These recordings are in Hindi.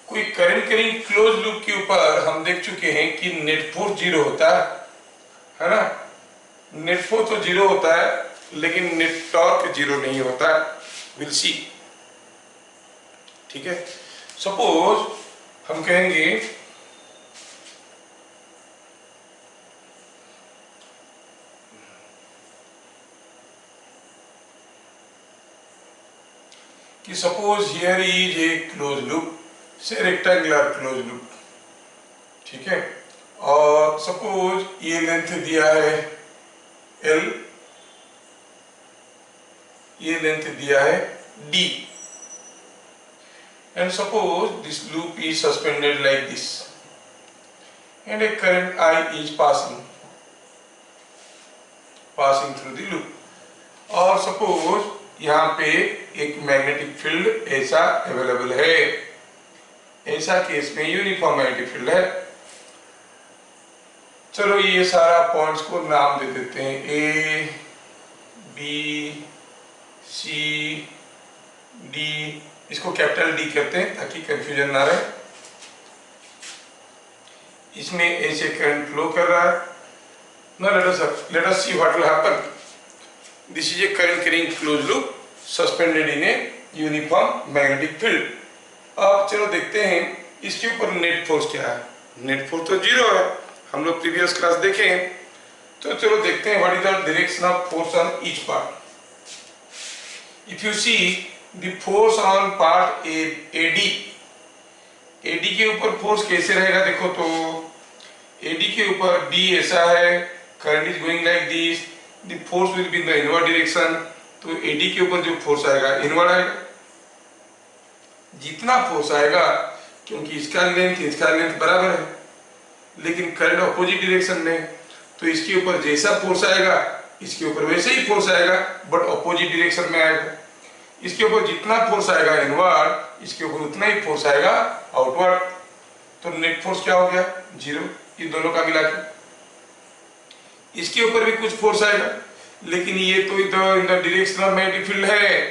कोई करंट करिंग क्लोज लूप के ऊपर हम देख चुके हैं कि नेट फोर्स जीरो होता है ना। नेट फोर्स तो जीरो होता है लेकिन नेट टॉर्क जीरो नहीं होता है। Will see. ठीक है, सपोज हम कहेंगे कि suppose here is a close loop, से रेक्टेंगुलर क्लोज लूप। ठीक है, और सपोज ये लेंथ दिया है L, ये लेंथ दिया है D, and suppose this loop is suspended like this and a current I is passing through the loop, और suppose यहाँ पे एक मैग्नेटिक फील्ड ऐसा अवेलेबल है। ऐसा केस में यूनिफॉर्म मैग्नेटिक फील्ड है। चलो ये सारा पॉइंट्स को नाम दे देते हैं, A, B, C, D। इसको कैपिटल D करते हैं ताकि कंफ्यूजन ना रहे। इसमें ऐसे करंट फ्लो कर रहा है। Now let us see what will happen. This is a current carrying closed loop suspended in a uniform magnetic field. अब चलो देखते हैं इसके ऊपर नेट फोर्स क्या है। नेट फोर्स तो जीरो है, हम लोग प्रीवियस क्लास देखे हैं। तो चलो देखते हैं what is the direction of force on each part. If you see the force on part AD, AD के ऊपर फोर्स कैसे रहेगा देखो तो AD के ऊपर D ऐसा है, current is going like this, the force will be in the inward direction. तो AD के ऊपर जो फोर्स आएगा इनवर्ड आएगा। जितना फोर्स आएगा, क्योंकि इसका लेंथ बराबर है लेकिन करंट अपोजिट डायरेक्शन में, तो इसके ऊपर जैसा फोर्स आएगा इसके ऊपर वैसे ही फोर्स आएगा बट अपोजिट डायरेक्शन में आएगा। इसके ऊपर जितना फोर्स आएगा इनवर्ड, इसके ऊपर उतना ही फोर्स आएगा आउटवर्ड। तो नेट फोर्स क्या हो गया? जीरो। ये दोनों का मिला के इसके ऊपर भी कुछ फोर्स आएगा लेकिन ये तो इधर in the direction of magnetic field है।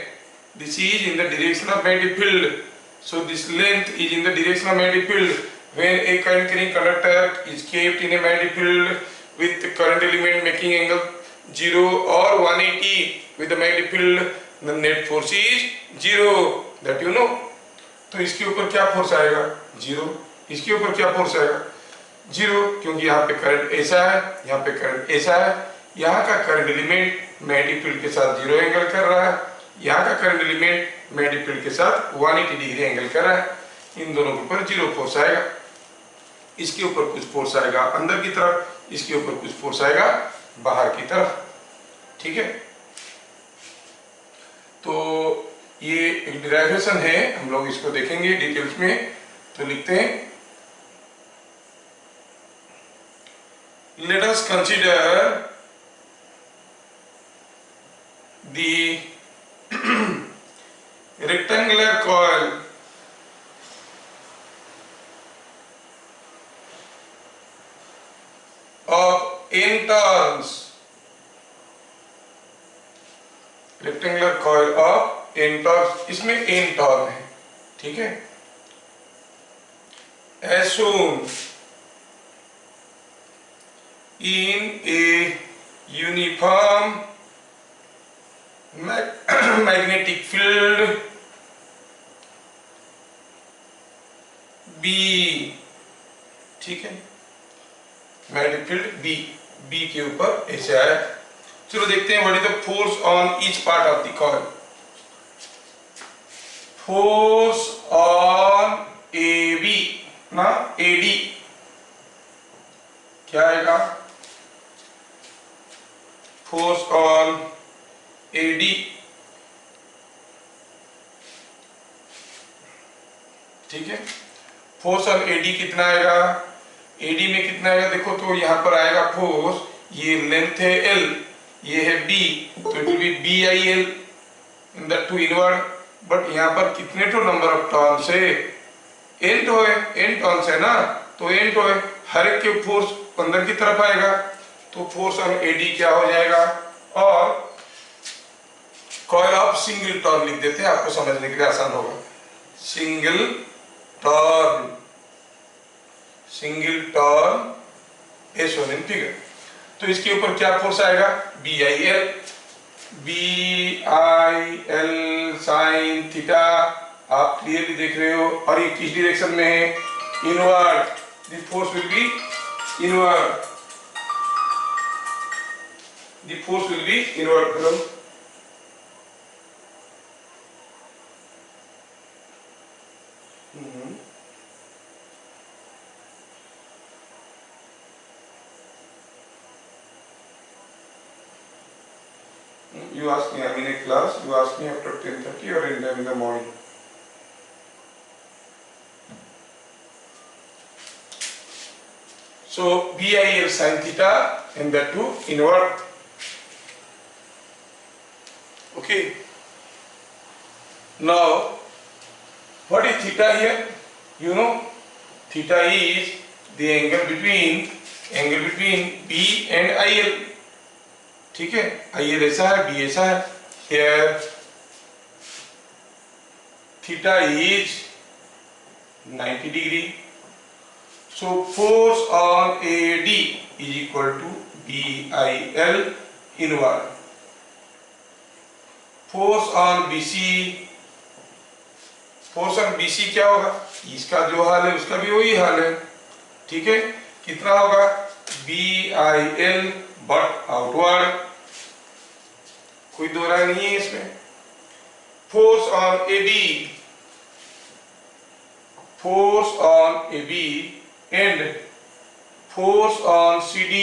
This is in the direction of magnetic field, so this length is in the direction of magnetic field. When a current carrying conductor is kept in a magnetic field with the current element making angle 0 or 180 with the magnetic field, the net force is 0, that you know। तो इसके ऊपर क्या फोर्स आएगा? जीरो। इसके ऊपर क्या फोर्स आएगा? जीरो, क्योंकि यहाँ पे करंट ऐसा है, यहाँ पे करंट ऐसा है। यहाँ का करंट एलिमेंट मैग्नेटिक फील्ड के साथ जीरो एंगल कर रहा है, यहाँ का करंट एलिमेंट मैग्नेटिक फील्ड के साथ 180 डिग्री एंगल कर रहा है। इन दोनों के ऊपर जीरो फोर्स आएगा। इसके ऊपर कुछ फोर्स आएगा अंदर की तरफ, इसके ऊपर कुछ फोर्स आएगा बाहर की तरफ। ठीक है, तो ये एक डिराइवेशन है, हम लोग इसको देखेंगे डिटेल्स में। तो लिखते हैं, let us consider the rectangular coil of n turns, rectangular coil of n turns. इसमें n टर्न है। ठीक है, as shown in a uniform magnetic field B। ठीक है, मैग्नेटिक फील्ड B के ऊपर ऐसे आया। चलो देखते हैं what is the force on each part of the coil. Force on AB ना AD क्या आएगा? फोर्स ऑन AD, ठीक है, फोर्स ऑन AD कितना आएगा? AD में कितना आएगा देखो तो यहाँ पर आएगा फोर्स, ये लेंथ है L, ये है B, तो it will B BIL in the two inward. But यहाँ पर कितने तो नंबर ऑफ टर्न्स है? n तो है, n टर्न्स है ना, तो n तो है, हर एक के फोर्स अंदर की तरफ आएगा। तो फोर्स ऑन AD क्या हो जाएगा? और कॉइल ऑफ सिंगल टर्न लिख देते हैं, आपको समझने के लिए आसान होगा। Single turn, single turn as shown in figure. तो इसके ऊपर क्या फोर्स आएगा? BIL, BIL साइन थीटा, आप क्लियरली देख रहे हो। और ये किस डायरेक्शन में है? Inward. The force will be inward, the force will be inward. You ask me, I'm in a class, you ask me after 10:30 or in the morning. So BIL sin theta and that too inward. Okay. Now, what is theta here? You know, theta is the angle between B and IL. ठीक है, IL ऐसा है, B ऐसा है। Here theta is 90 degree. So force on AD is equal to BIL inward. Force on BC क्या होगा? इसका जो हाल है उसका भी वही हाल है। ठीक है, कितना होगा? BIL बट आउटवर्ड, कोई दो राय नहीं है इसमें। Force on AB and force on CD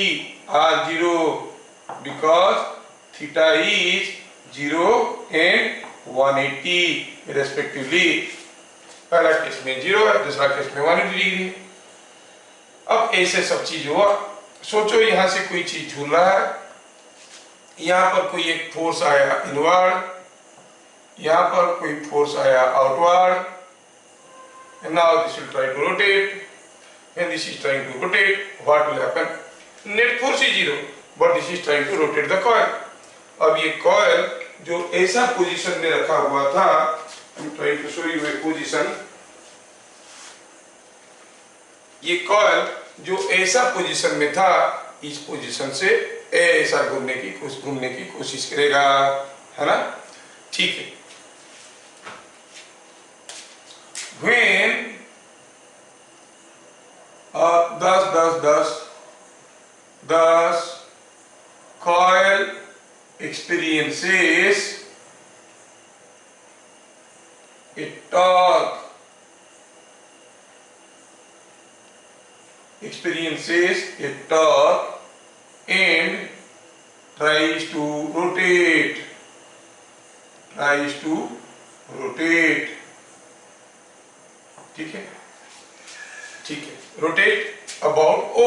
are 0 because theta is 0 and 180 respectively. पहला केस में 0 है, दूसरा केस में 180 डिग्री। अब ऐसे सब चीज हुआ। सोचो यहां से कोई चीज झूल रहा है, यहां पर कोई एक फोर्स आया इनवर्ड, यहां पर कोई फोर्स आया outward, and now this will try to rotate. When this is trying to rotate, what will happen? Net force is 0, but this is trying to rotate the coil. अब ये coil जो ऐसा पोजीशन में रखा हुआ था, I'm trying to show you a position. ये coil जो ऐसा पोजीशन में था, इस पोजीशन से ऐसा घूमने की कोशिश करेगा, है ना? ठीक है। When 10 coil experiences a torque, and tries to rotate, ठीक है, rotate about O,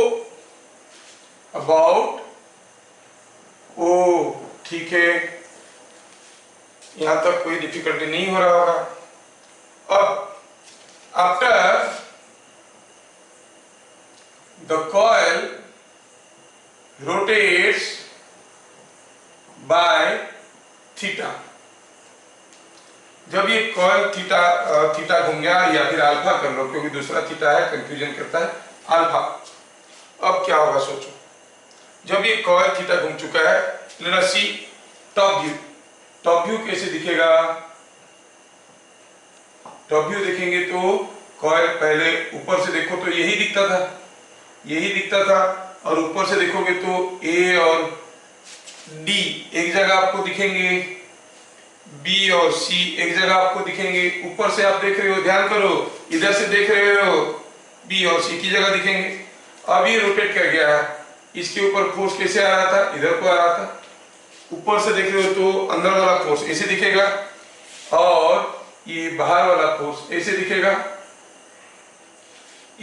ठीक है। यहां तक कोई डिफिकल्टी नहीं हो रहा होगा। अब after the coil rotates by theta, जब ये कॉइल थीटा घूम गया, या फिर अल्फा कर लो क्योंकि दूसरा थीटा है, कंफ्यूजन करता है, अल्फा। अब क्या होगा सोचो, जब ये कॉइल थीटा घूम चुका है, लेट अस सी टॉप व्यू कैसे दिखेगा? टॉप व्यू देखेंगे तो कॉइल पहले ऊपर से देखो तो यही दिखता था, और ऊपर से देखोगे तो A और D एक जगह आपको दिखेंगे, B और C एक जगह आपको दिखेंगे। ऊपर से आप देख रहे हो, ध्यान करो, इधर से देख रहे हो, B और C की जगह दिखेंगे। अब ये रोटेट कर गया है, इसके ऊपर फोर्स कैसे आ रहा था? इधर को आ रहा था। ऊपर से देख रहे हो तो अंदर वाला फोर्स ऐसे दिखेगा, और ये बाहर वाला फोर्स ऐसे दिखेगा।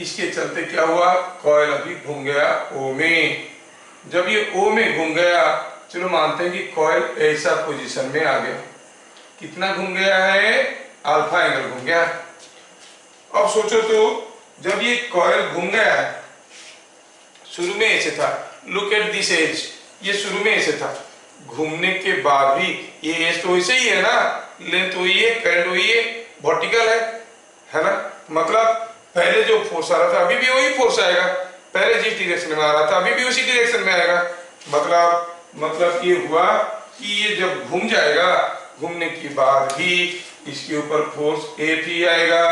इसके चलते क्या हुआ? कॉइल अभी घूम गया O में। जब ये O में घूम गया, चलो मानते हैं कि कॉइल ऐसा पोजीशन में आ गया। कितना घूम गया है? अल्फा एंगल घूम गया। अब सोचो तो जब ये कॉइल घूम गया, शुरू में ऐसे था, लुक एट दिस एज, ये शुरू में ऐसे था, घूमने के बाद भी ये एज तो वैसे ही है ना, लेंथ वही है, करंट वही है, वर्टिकल है ना, मतलब पहले जो फोर्स आ रहा था अभी भी वही फोर्स आएगा, पहले जिस डायरेक्शन में आ रहा था अभी भी उसी डायरेक्शन में आएगा। मतलब ये हुआ कि ये जब घूम जाएगा, घूमने के बाद भी इसके ऊपर फोर्स एफ ही आएगा।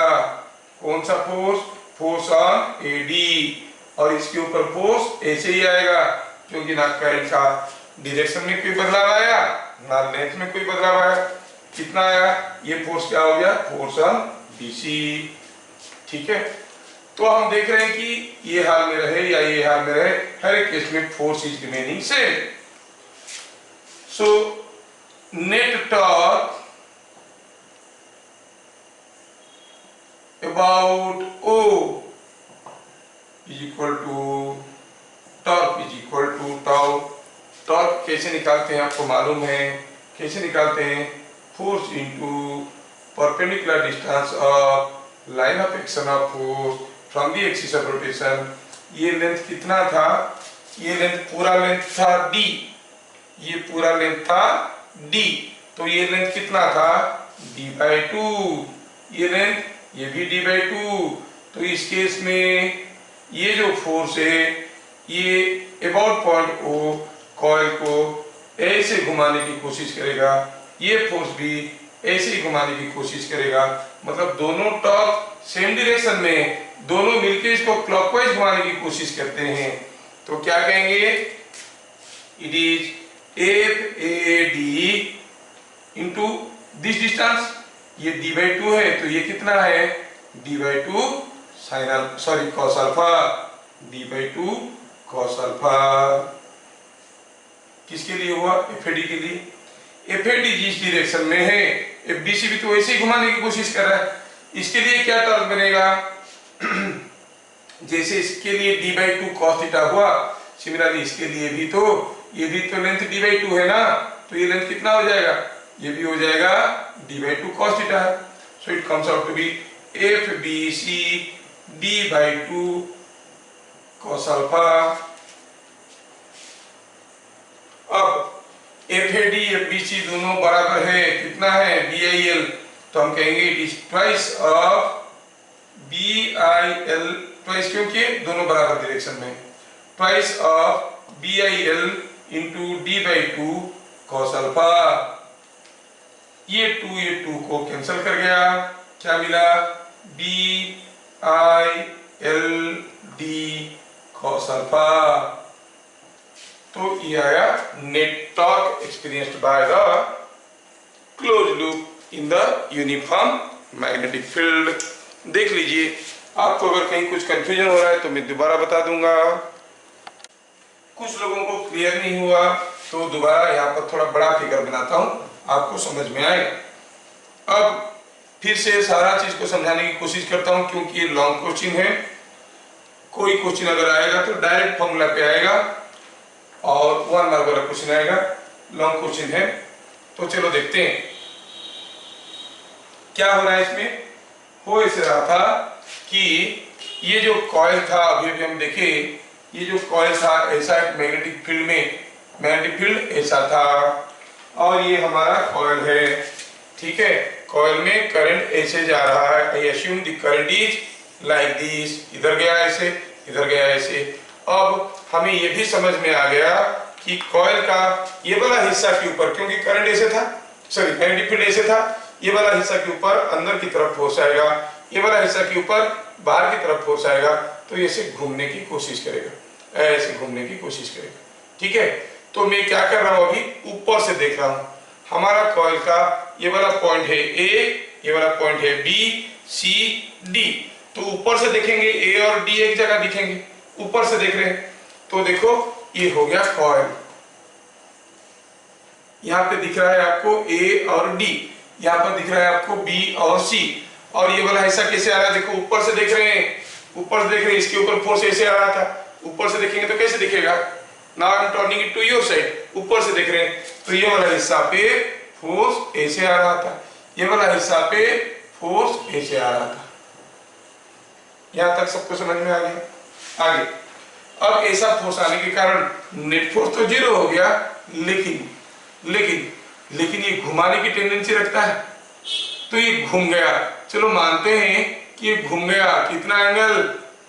कौन सा फोर्स? Force on AD. और इसके ऊपर फोर्स ऐसे ही आएगा, क्योंकि ना करंट का डायरेक्शन में कोई बदलाव आया, ना लेंथ में कोई बदलाव आया। कितना आया? ये फोर्स क्या हो गया? Force on BC. ठीक है, तो हम देख रहे हैं कि ये हाल में रहे या ये हाल में रहे, हर एक केस में force is remaining same. So net torque about O is equal to torque is equal to tau. Torque कैसे निकालते हैं आपको मालूम है? कैसे निकालते हैं? Force into perpendicular distance of line of action of force from the axis of rotation. ये लेंथ कितना था? ये लेंथ पूरा लेंथ था d, ये पूरा लेंथ था d, तो ये लेंथ कितना था? d/2। ये लेंथ, ये भी d/2। तो इस केस में ये जो फोर्स है ये अबाउट पॉइंट O कॉइल को ऐसे घुमाने की कोशिश करेगा, ये फोर्स भी ऐसे ही घुमाने की कोशिश करेगा। मतलब दोनों टॉर्क सेम डायरेक्शन में, दोनों मिलकर इसको क्लॉकवाइज घुमाने की कोशिश करते हैं। तो क्या कहेंगे? It is FAD into this distance. ये d/2 है, तो ये कितना है? d/2 sin cos alpha, d/2 cos alpha. किसके लिए हुआ? FAD के लिए। FAD जिस डायरेक्शन में है, FBC भी तो ऐसे ही घुमाने की कोशिश कर रहा है। इसके लिए क्या टर्म बनेगा? जैसे इसके लिए d/2 cos थीटा हुआ, सिमिलरली इसके लिए भी तो, ये भी तो लेंथ d/2 है ना, तो ये लेंथ कितना हो जाएगा? ये भी हो जाएगा d/2 cos theta. So it comes out to be FBC d/2 cos alpha. अब FAD FBC दोनों बराबर है, कितना है? BIL। तो हम कहेंगे it is twice of BIL, twice क्योंकि दोनों बराबर डायरेक्शन में, twice of BIL into d/2 cos alpha. ये 2 को कैंसिल कर गया, क्या मिला? BIL d cos alpha. तो ये आया net torque experienced by the close loop in the uniform magnetic field. देख लीजिए, आपको अगर कहीं कुछ कंफ्यूजन हो रहा है तो मैं दोबारा बता दूंगा। कुछ लोगों को क्लियर नहीं हुआ तो दोबारा यहाँ पर थोड़ा बड़ा फिगर बनाता हूँ, आपको समझ में आएगा। अब फिर से सारा चीज को समझाने की कोशिश करता हूँ, क्योंकि ये लॉन्ग क्वेश्चन है। कोई क्वेश्चन अगर आएगा तो डायरेक्ट फॉर्मूला पे आएगा, और 1 मार्क वाला क्वेश्चन आएगा, लॉन्ग क्वेश्चन है। तो चलो देखते हैं क्या हो रहा है इसमें। हो ऐसे रहा था कि ये जो कॉइल था, अभी हम देखे, ये जो कॉइल था ऐसा एक मैग्नेटिक फील्ड में, मैग्नेटिक फील्ड ऐसा था, और ये हमारा कॉइल है। ठीक है, कॉइल में करंट ऐसे जा रहा है। I assume the current is like this, इधर गया ऐसे, इधर गया ऐसे। अब हमें ये भी समझ में आ गया कि कॉइल का ये वाला हिस्सा के ऊपर, क्योंकि करंट ऐसे था, सॉरी मैग्नेटिक फील्ड ऐसे था, ये वाला हिस्सा के ऊपर अंदर की तरफ फोर्स आएगा, ये वाला हिस्सा के ऊपर बाहर की तरफ फोर्स आएगा, तो ऐसे घूमने की कोशिश करेगा, ऐसे घूमने की कोशिश करेगा। ठीक है, तो मैं क्या कर रहा हूं, अभी ऊपर से देख रहा हूं। हमारा कॉइल का ये वाला पॉइंट है A, ये वाला पॉइंट है B, C, D। तो ऊपर से देखेंगे A और D एक जगह दिखेंगे, ऊपर से देख रहे हैं। तो देखो ये हो गया कॉइल, यहाँ पे दिख रहा है आपको A और D, यहाँ पर दिख रहा है आपको B और C, और ये वाला हिस्सा कैसे आ रहा है? देखो ऊपर से देख रहे हैं, ऊपर से देख रहे हैं, इसके ऊपर फोर्स ऐसे आ रहा था, ऊपर से देखेंगे तो कैसे दिखेगा? Now I am turning it to your side, ऊपर से देख रहे हैं, तो ये वाला हिस्सा पे फोर्स ऐसे आ रहा था, ये वाला हिस्सा पे फोर्स ऐसे आ रहा था। यहां तक सबको समझ में आ गया? आगे अब ऐसा फोर्स आने के कारण नेट फोर्स तो 0 हो गया, लेकिन लेकिन लेकिन ये घुमाने की टेंडेंसी रखता है, तो ये घूम गया। चलो मानते हैं कि ये घूम गया कितना angle,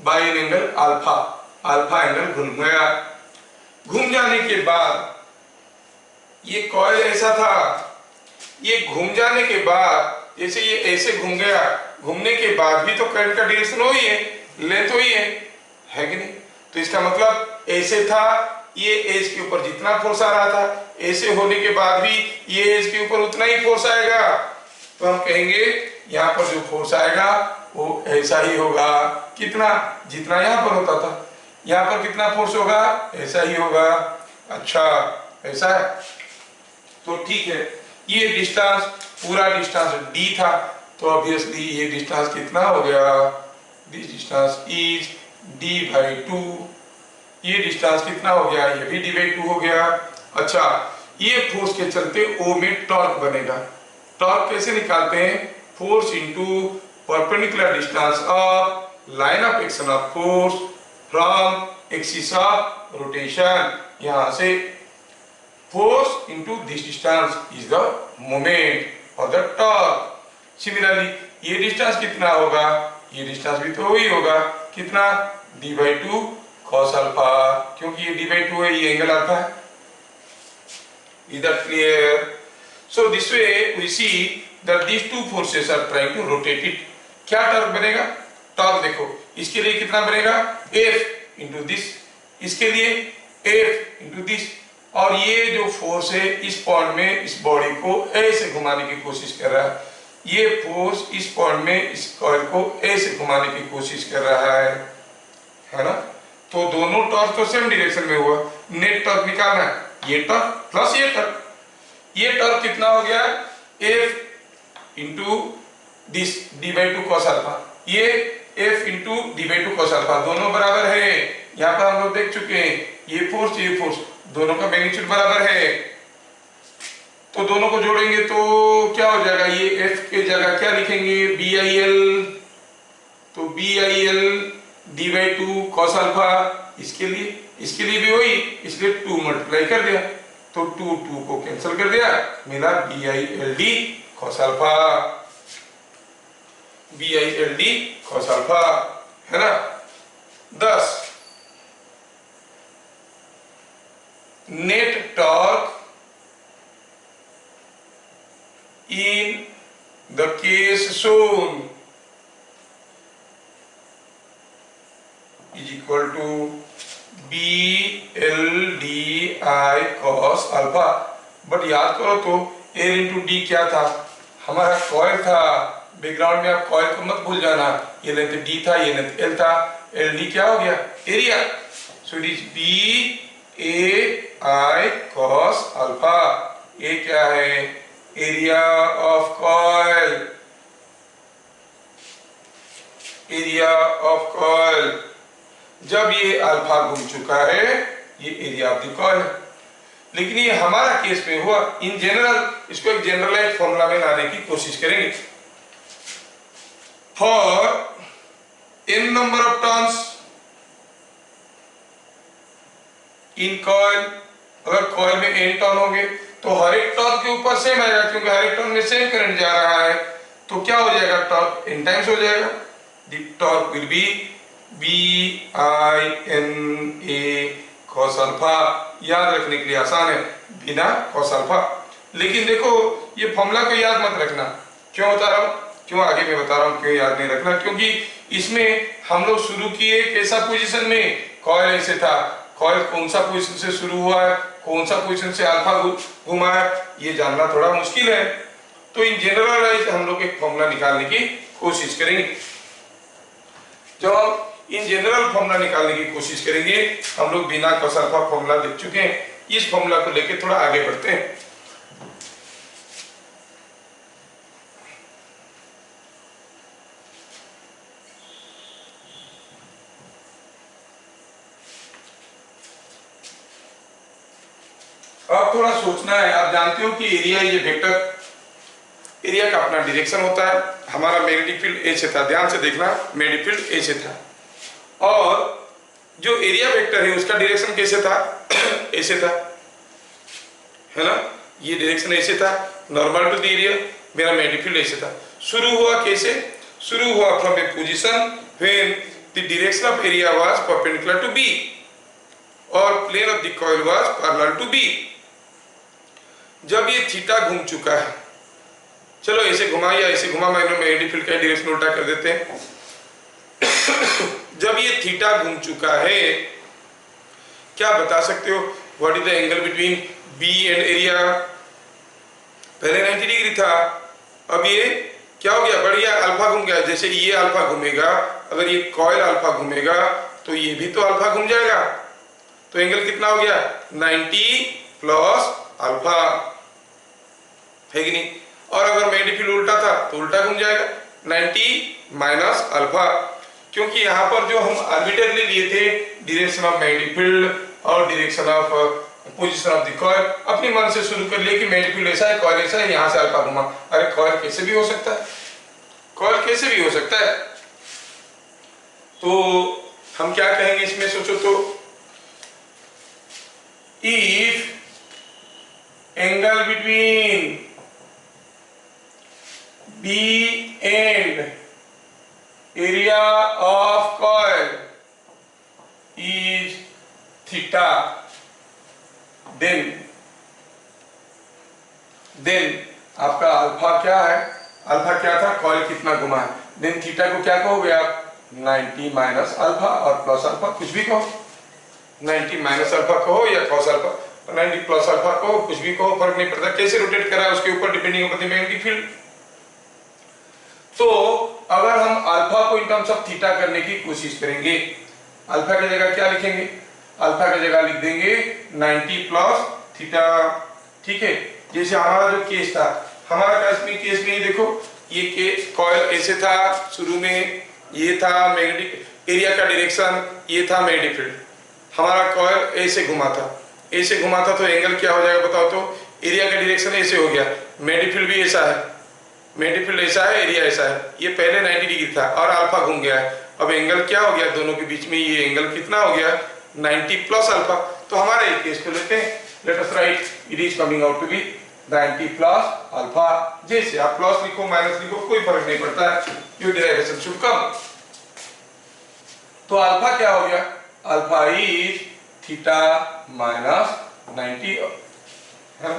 by an angle alpha, alpha angle घूम गया। घूम जाने के बाद ये कॉइल ऐसा था, ये घूम जाने के बाद जैसे ये ऐसे घूम गया, घूमने के बाद भी तो करंट का डायरेक्शन वही है, लेंथ वही है कि नहीं? तो इसका मतलब ऐसे था, ये एज के ऊपर जितना फोर्स आ रहा था, ऐसे होने के बाद भी ये एज के ऊपर उतना ही फोर्स आएगा। तो हम कहेंगे यहाँ पर जो फोर्स आएगा वो ऐसा ही होगा, कितना, जितना यहाँ पर होता था। यहाँ पर कितना फोर्स होगा, ऐसा ही होगा। अच्छा ऐसा है, तो ठीक है। ये डिस्टेंस, पूरा डिस्टेंस d था, तो ऑब्वियसली ये डिस्टेंस कितना हो गया, दिस डिस्टेंस इज d/2। ये डिस्टेंस कितना हो गया, ये भी d/2 हो गया। अच्छा, ये फोर्स के चलते O में टॉर्क बनेगा। टॉर्क कैसे निकालते हैं, force into perpendicular distance of line of action of force from axis of rotation. यहां से force into this distance is the moment or the torque. Similarly, ये डिस्टेंस कितना होगा, ये डिस्टेंस भी तो वही होगा, कितना, d/2 cos अल्फा, क्योंकि ये d/2 है, ये एंगल अल्फा है। Is that clear? So this way we see that these two forces are trying to rotate it. क्या टॉर्क बनेगा, टॉर्क देखो, इसके लिए कितना बनेगा, F into this, इसके लिए F into this, और ये जो फोर्स है इस पॉइंट में इस बॉडी को ऐसे घुमाने की कोशिश कर रहा है, ये फोर्स इस पॉइंट में इस कॉइल को ऐसे घुमाने की कोशिश कर रहा है ना? तो दोनों टॉर्क तो सेम डायरेक्शन में हुआ, नेट टॉर्क निकालना है, ये टॉर्क प्लस ये टॉर्क। ये टॉर्क कितना हो गया, F into this d/2 cos alpha, ये F into d/2 cos alpha, दोनों बराबर है। यहाँ पर हम लोग देख चुके हैं, ये फोर्स दोनों का मैग्नीट्यूड बराबर है, तो दोनों को जोड़ेंगे तो क्या हो जाएगा, ये F के जगह क्या लिखेंगे, BIL, तो BIL d/2 cos अल्फा, इसके लिए भी वही, इसलिए 2 मल्टीप्लाई कर दिया, तो 2 को कैंसिल कर दिया, मिला BILD cos alpha, BILD cos alpha, है ना। 10 net torque in the case shown is equal to BLDI cos alpha. But याद करो तो L इंटू डी क्या था, हमारा कॉइल था, बैकग्राउंड में आप कॉइल को मत भूल जाना, ये लेंथ D था, ये लेंथ L था, LD क्या हो गया, area. So it is BAI cos alpha. ये क्या है, area of coil, area of coil. जब ये अल्फा घूम चुका है, ये एरिया ऑफ द कॉइल। लेकिन ये हमारा केस में हुआ, इन जनरल इसको एक जनरलाइज फॉर्मूला में लाने की कोशिश करेंगे। For n number of turns in coil, अगर कॉइल में n टर्न होंगे तो हर एक टर्न के ऊपर सेम आएगा, क्योंकि हर एक टर्न में सेम करंट जा रहा है, तो क्या हो जाएगा, टॉर्क n टाइम्स हो जाएगा। The torque will B BINA cos alpha. याद रखने के लिए आसान है, बिना cos अल्फा। लेकिन देखो ये फॉर्मूला को याद मत रखना, क्यों बता रहा हूँ, क्यों आगे मैं बता रहा हूँ क्यों याद नहीं रखना, क्योंकि इसमें हम लोग शुरू किए कैसा पोजीशन में, कॉइल ऐसे था, कॉइल कौन सा पोजीशन से शुरू हुआ है, कौन सा पोजीशन से अल्फा घुमा है, ये जानना थोड़ा मुश्किल है। तो इन जनरलाइज हम लोग एक फॉर्मूला निकालने की कोशिश करेंगे। जब हम इन जनरल फॉर्मूला निकालने की कोशिश करेंगे, हम लोग बिना cos अल्फा फॉर्मूला देख चुके हैं, इस फॉर्मूला को लेके थोड़ा आगे बढ़ते हैं। अब थोड़ा सोचना है, आप जानते हो कि एरिया ये वेक्टर, एरिया का अपना डायरेक्शन होता है। हमारा मैग्नेटिक फील्ड ए से था, ध्यान से देखना, मैग्नेटिक फील्ड ए से था, और जो एरिया वेक्टर है उसका डायरेक्शन कैसे था, ऐसे था, है ना, ये डायरेक्शन ऐसे था, नॉर्मल टू द एरिया, मेरा मैग्नेटिक फील्ड ऐसे था। शुरू हुआ कैसे, शुरू हुआ from a position when the direction of area was perpendicular to B और plane of the coil was parallel to B. जब ये थीटा घूम चुका है, चलो ऐसे घुमा या ऐसे घुमा, मैग्नेटिक फील्ड का डायरेक्शन उल्टा कर देते हैं। जब ये थीटा घूम चुका है, क्या बता सकते हो what is the angle between B and area? पहले 90 डिग्री था, अब ये क्या हो गया, बढ़िया अल्फा घूम गया। जैसे ये अल्फा घूमेगा, अगर ये कॉइल अल्फा घूमेगा तो ये भी तो अल्फा घूम जाएगा, तो एंगल कितना हो गया 90 प्लस अल्फा, है कि नहीं? और अगर मैग्नेटिक फील्ड उल्टा था तो उल्टा घूम जाएगा 90 माइनस अल्फा, क्योंकि यहाँ पर जो हम आर्बिट्रेरली लिए थे डायरेक्शन ऑफ मैग्नेटिक फील्ड और direction of position of the coil, अपने मन से शुरू कर लिए कि मैग्नेटिक फील्ड ऐसा है, कॉइल ऐसा है, यहाँ से अल्फा घुमा। अरे कॉइल कैसे भी हो सकता है, कॉइल कैसे भी हो सकता है। तो हम क्या कहेंगे इसमें, सोचो तो, if angle between B and area of coil is theta, then आपका अल्फा क्या है, अल्फा क्या था, कॉइल कितना घुमा है, देन थीटा को क्या कहोगे आप 90 माइनस अल्फा और प्लस अल्फा, कुछ भी कहो, 90 माइनस अल्फा कहो या cos अल्फा, 90 प्लस अल्फा कहो, कुछ भी कहो, फर्क नहीं पड़ता, कैसे रोटेट करा है उसके ऊपर depending on the magnetic field. तो अगर हम अल्फा को इन टर्म्स ऑफ थीटा करने की कोशिश करेंगे, अल्फा की जगह क्या लिखेंगे, अल्फा की जगह लिख देंगे 90 प्लस थीटा, ठीक है। जैसे हमारा जो केस था, हमारा केस में देखो, ये केस कॉइल ऐसे था शुरू में, ये था मैग्नेटिक एरिया का डायरेक्शन, ये था मैग्नेटिक फील्ड, हमारा कॉइल ऐसे घुमा था, ऐसे घुमा था, तो एंगल क्या हो जाएगा बताओ तो, एरिया का डायरेक्शन ऐसे हो गया, मैग्नेटिक फील्ड भी ऐसा है, मैग्नेटिक फील्ड ऐसा है, एरिया ऐसा है, ये पहले 90 डिग्री था और अल्फा घूम गया है, अब एंगल क्या हो गया दोनों के बीच में, ये एंगल कितना हो गया 90 प्लस अल्फा। तो हमारा एक केस को लेते हैं, let us write it is coming out to be 90 plus alpha. जैसे आप प्लस लिखो माइनस लिखो कोई फर्क नहीं पड़ता है, योर डेरिवेशन शुड कम। तो अल्फा क्या हो गया, अल्फा इज थीटा माइनस 90, है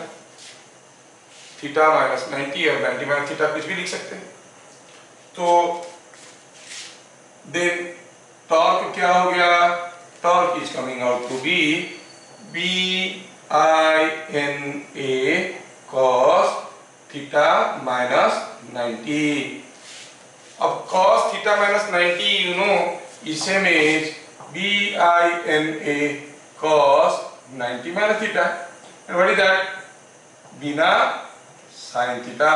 थीटा माइनस 90 और 90 माइनस थीटा कुछ भी लिख सकते हैं। तो देन टॉर्क क्या हो गया, torque is coming out to be BINA cos theta minus 90। अब cos theta minus 90 you know is same as BINA cos 90 minus theta, and what is that, BINA sine theta.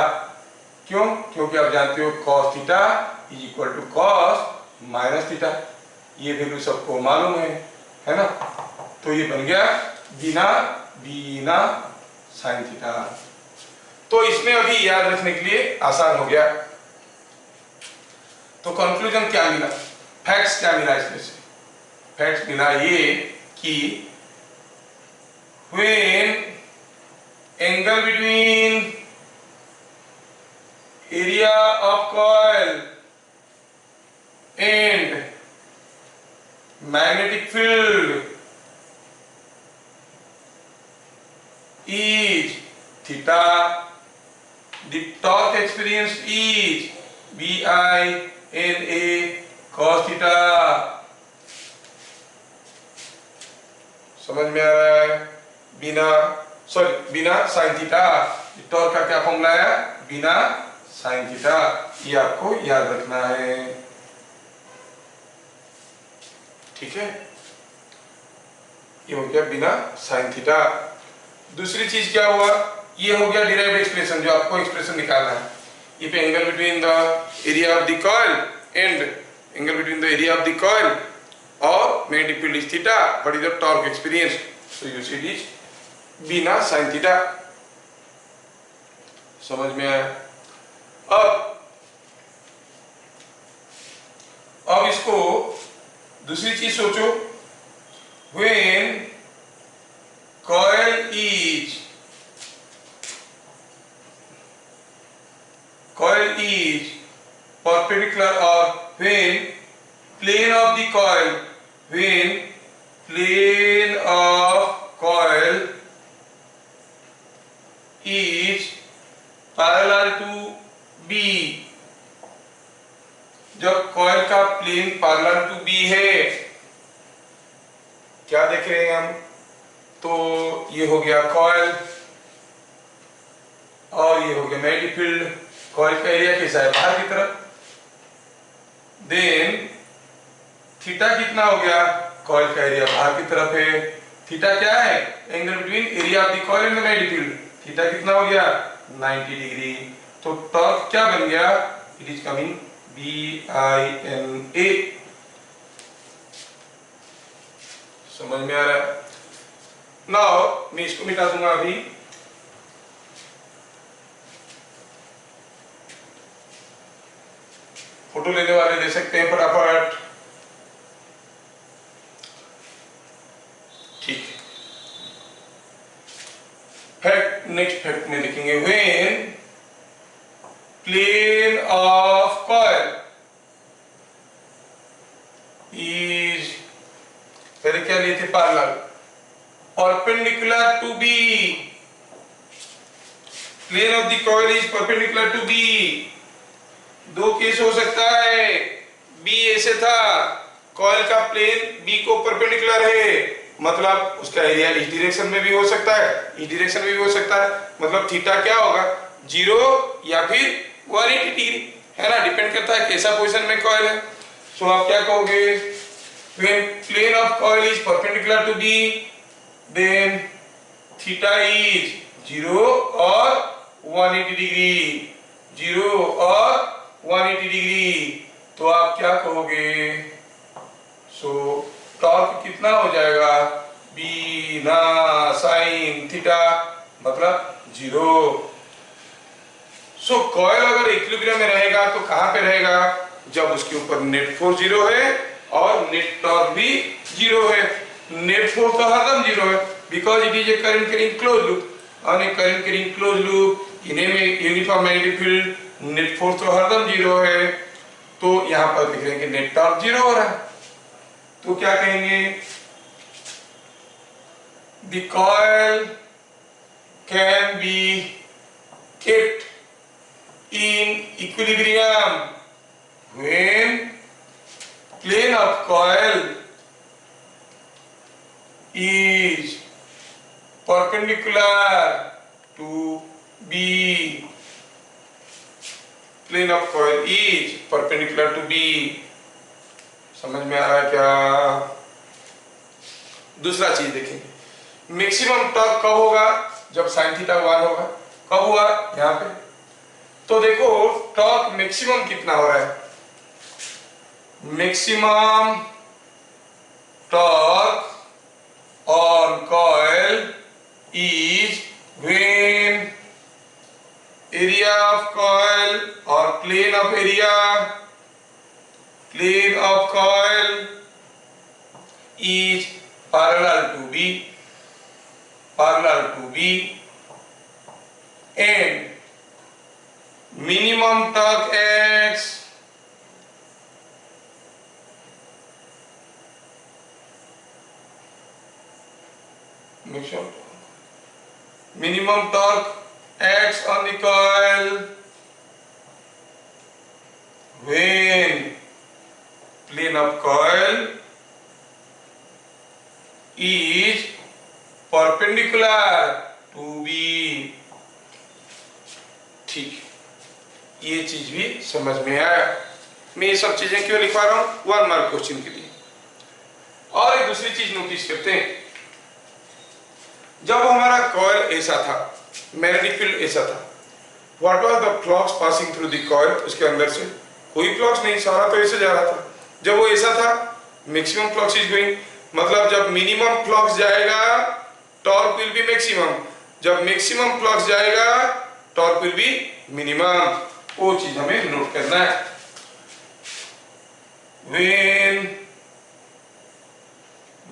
क्यों, क्योंकि आप जानते हो cos theta is equal to cos minus theta, ये वैल्यू सबको मालूम है ना। तो ये बन गया बिना साइन थीटा। तो इसमें अभी याद रखने के लिए आसान हो गया। तो कंक्लूजन क्या मिला, फैक्ट्स क्या मिला इसमें से, फैक्ट्स मिला ये कि when angle between area of coil and magnetic field is theta, the torque experienced is BINA cos theta। समझ में आ रहा है, बिना साइन थीटा, टॉर्क का क्या फॉर्मूला है, बिना साइन थीटा, ये आपको याद रखना है, ठीक है। ये हो गया बिना साइन थीटा। दूसरी चीज क्या हुआ, ये हो गया डिराइव्ड एक्सप्रेशन, जो आपको एक्सप्रेशन निकालना है, if angle between the area of the coil and angle between the area of the coil और magnetic field is theta, what is the torque experience, so you see it is बिना साइन थीटा। समझ में आया। अब इसको दूसरी चीज सोचो, when coil is perpendicular when plane of the coil, when plane of coil is parallel to B, जब कॉइल का प्लेन पैरेलल टू बी है, क्या देख रहे हैं हम? तो ये हो गया कॉइल और ये हो गया मैग्नेटिक फील्ड। कॉइल का एरिया कैसा है? बाहर की तरफ। देन थीटा कितना हो गया? कॉइल का एरिया बाहर की तरफ है। थीटा क्या है? Angle between area of the coil and the magnetic field. Theta कितना हो गया? 90 डिग्री। तो टॉर्क क्या बन गया? It is coming BINA। समझ में आ रहा है? नाउ मैं इसको मिटा दूंगा अभी। फोटो लेने वाले ले सकते हैं फटाफट। ठीक है। फैक्ट, नेक्स्ट फैक्ट में लिखेंगे when plane of coil is, पहले क्या लिए थे? Parallel, perpendicular to B। plane of the coil is perpendicular to B। दो केस हो सकता है। B ऐसे था, कॉइल का प्लेन B को परपेंडिकुलर है, मतलब उसका एरिया इस डायरेक्शन में भी हो सकता है, इस डायरेक्शन में भी हो सकता है। मतलब थीटा क्या होगा? 0 या फिर 180 डिग्री, है ना? डिपेंड करता है कैसा पोजीशन में कॉइल है। सो आप क्या कहोगे? When plane of coil is perpendicular to B, then theta is 0 और 180 डिग्री, 0 और 180 डिग्री। तो आप क्या कहोगे? सो टॉर्क कितना हो जाएगा? बी ना साइन थीटा, मतलब 0। सो कॉइल अगर इक्विलिब्रियम में रहेगा तो कहां पे रहेगा? जब उसके ऊपर नेट फोर्स 0 है और नेट टॉर्क भी 0 है। नेट फोर्स तो हरदम 0 है, because it is a current carrying close loop. On a current carrying close loop in a uniform magnetic field, net force तो हरदम 0 है। तो यहां पर लिख रहे हैं कि नेट टॉर्क 0 हो रहा है। तो क्या कहेंगे? The coil can be kept in equilibrium when plane of coil is perpendicular to B। plane of coil is perpendicular to B। समझ में आ रहा है क्या? दूसरा चीज देखेंगे, मैक्सिमम टॉर्क कब होगा? जब sin थीटा 1 होगा। कब हुआ? यहाँ पे। तो देखो टॉर्क मैक्सिमम कितना हो रहा है? Maximum torque on coil is when area of coil और plane of area, plane of coil is parallel to B, parallel to B, and minimum torque X minimum torque X on the coil when plane of coil is perpendicular to B। ठीक, ये चीज भी समझ में आया। मैं ये सब चीजें क्यों लिखवा रहा हूं? 1 मार्क क्वेश्चन के लिए। और एक दूसरी चीज नोटिस करते हैं, जब हमारा कॉइल ऐसा था, मैग्नेटिक फील्ड ऐसा था, what was the flux passing through the coil? उसके अंदर से कोई फ्लक्स नहीं, सारा तो ऐसे जा रहा था। जब वो ऐसा था, मैक्सिमम फ्लक्स इज गोइंग, मतलब जब मिनिमम फ्लक्स जाएगा टॉर्क विल बी मैक्सिमम, जब मैक्सिमम फ्लक्स जाएगा टॉर्क विल बी मिनिमम। वो चीज हमें नोट करना है। When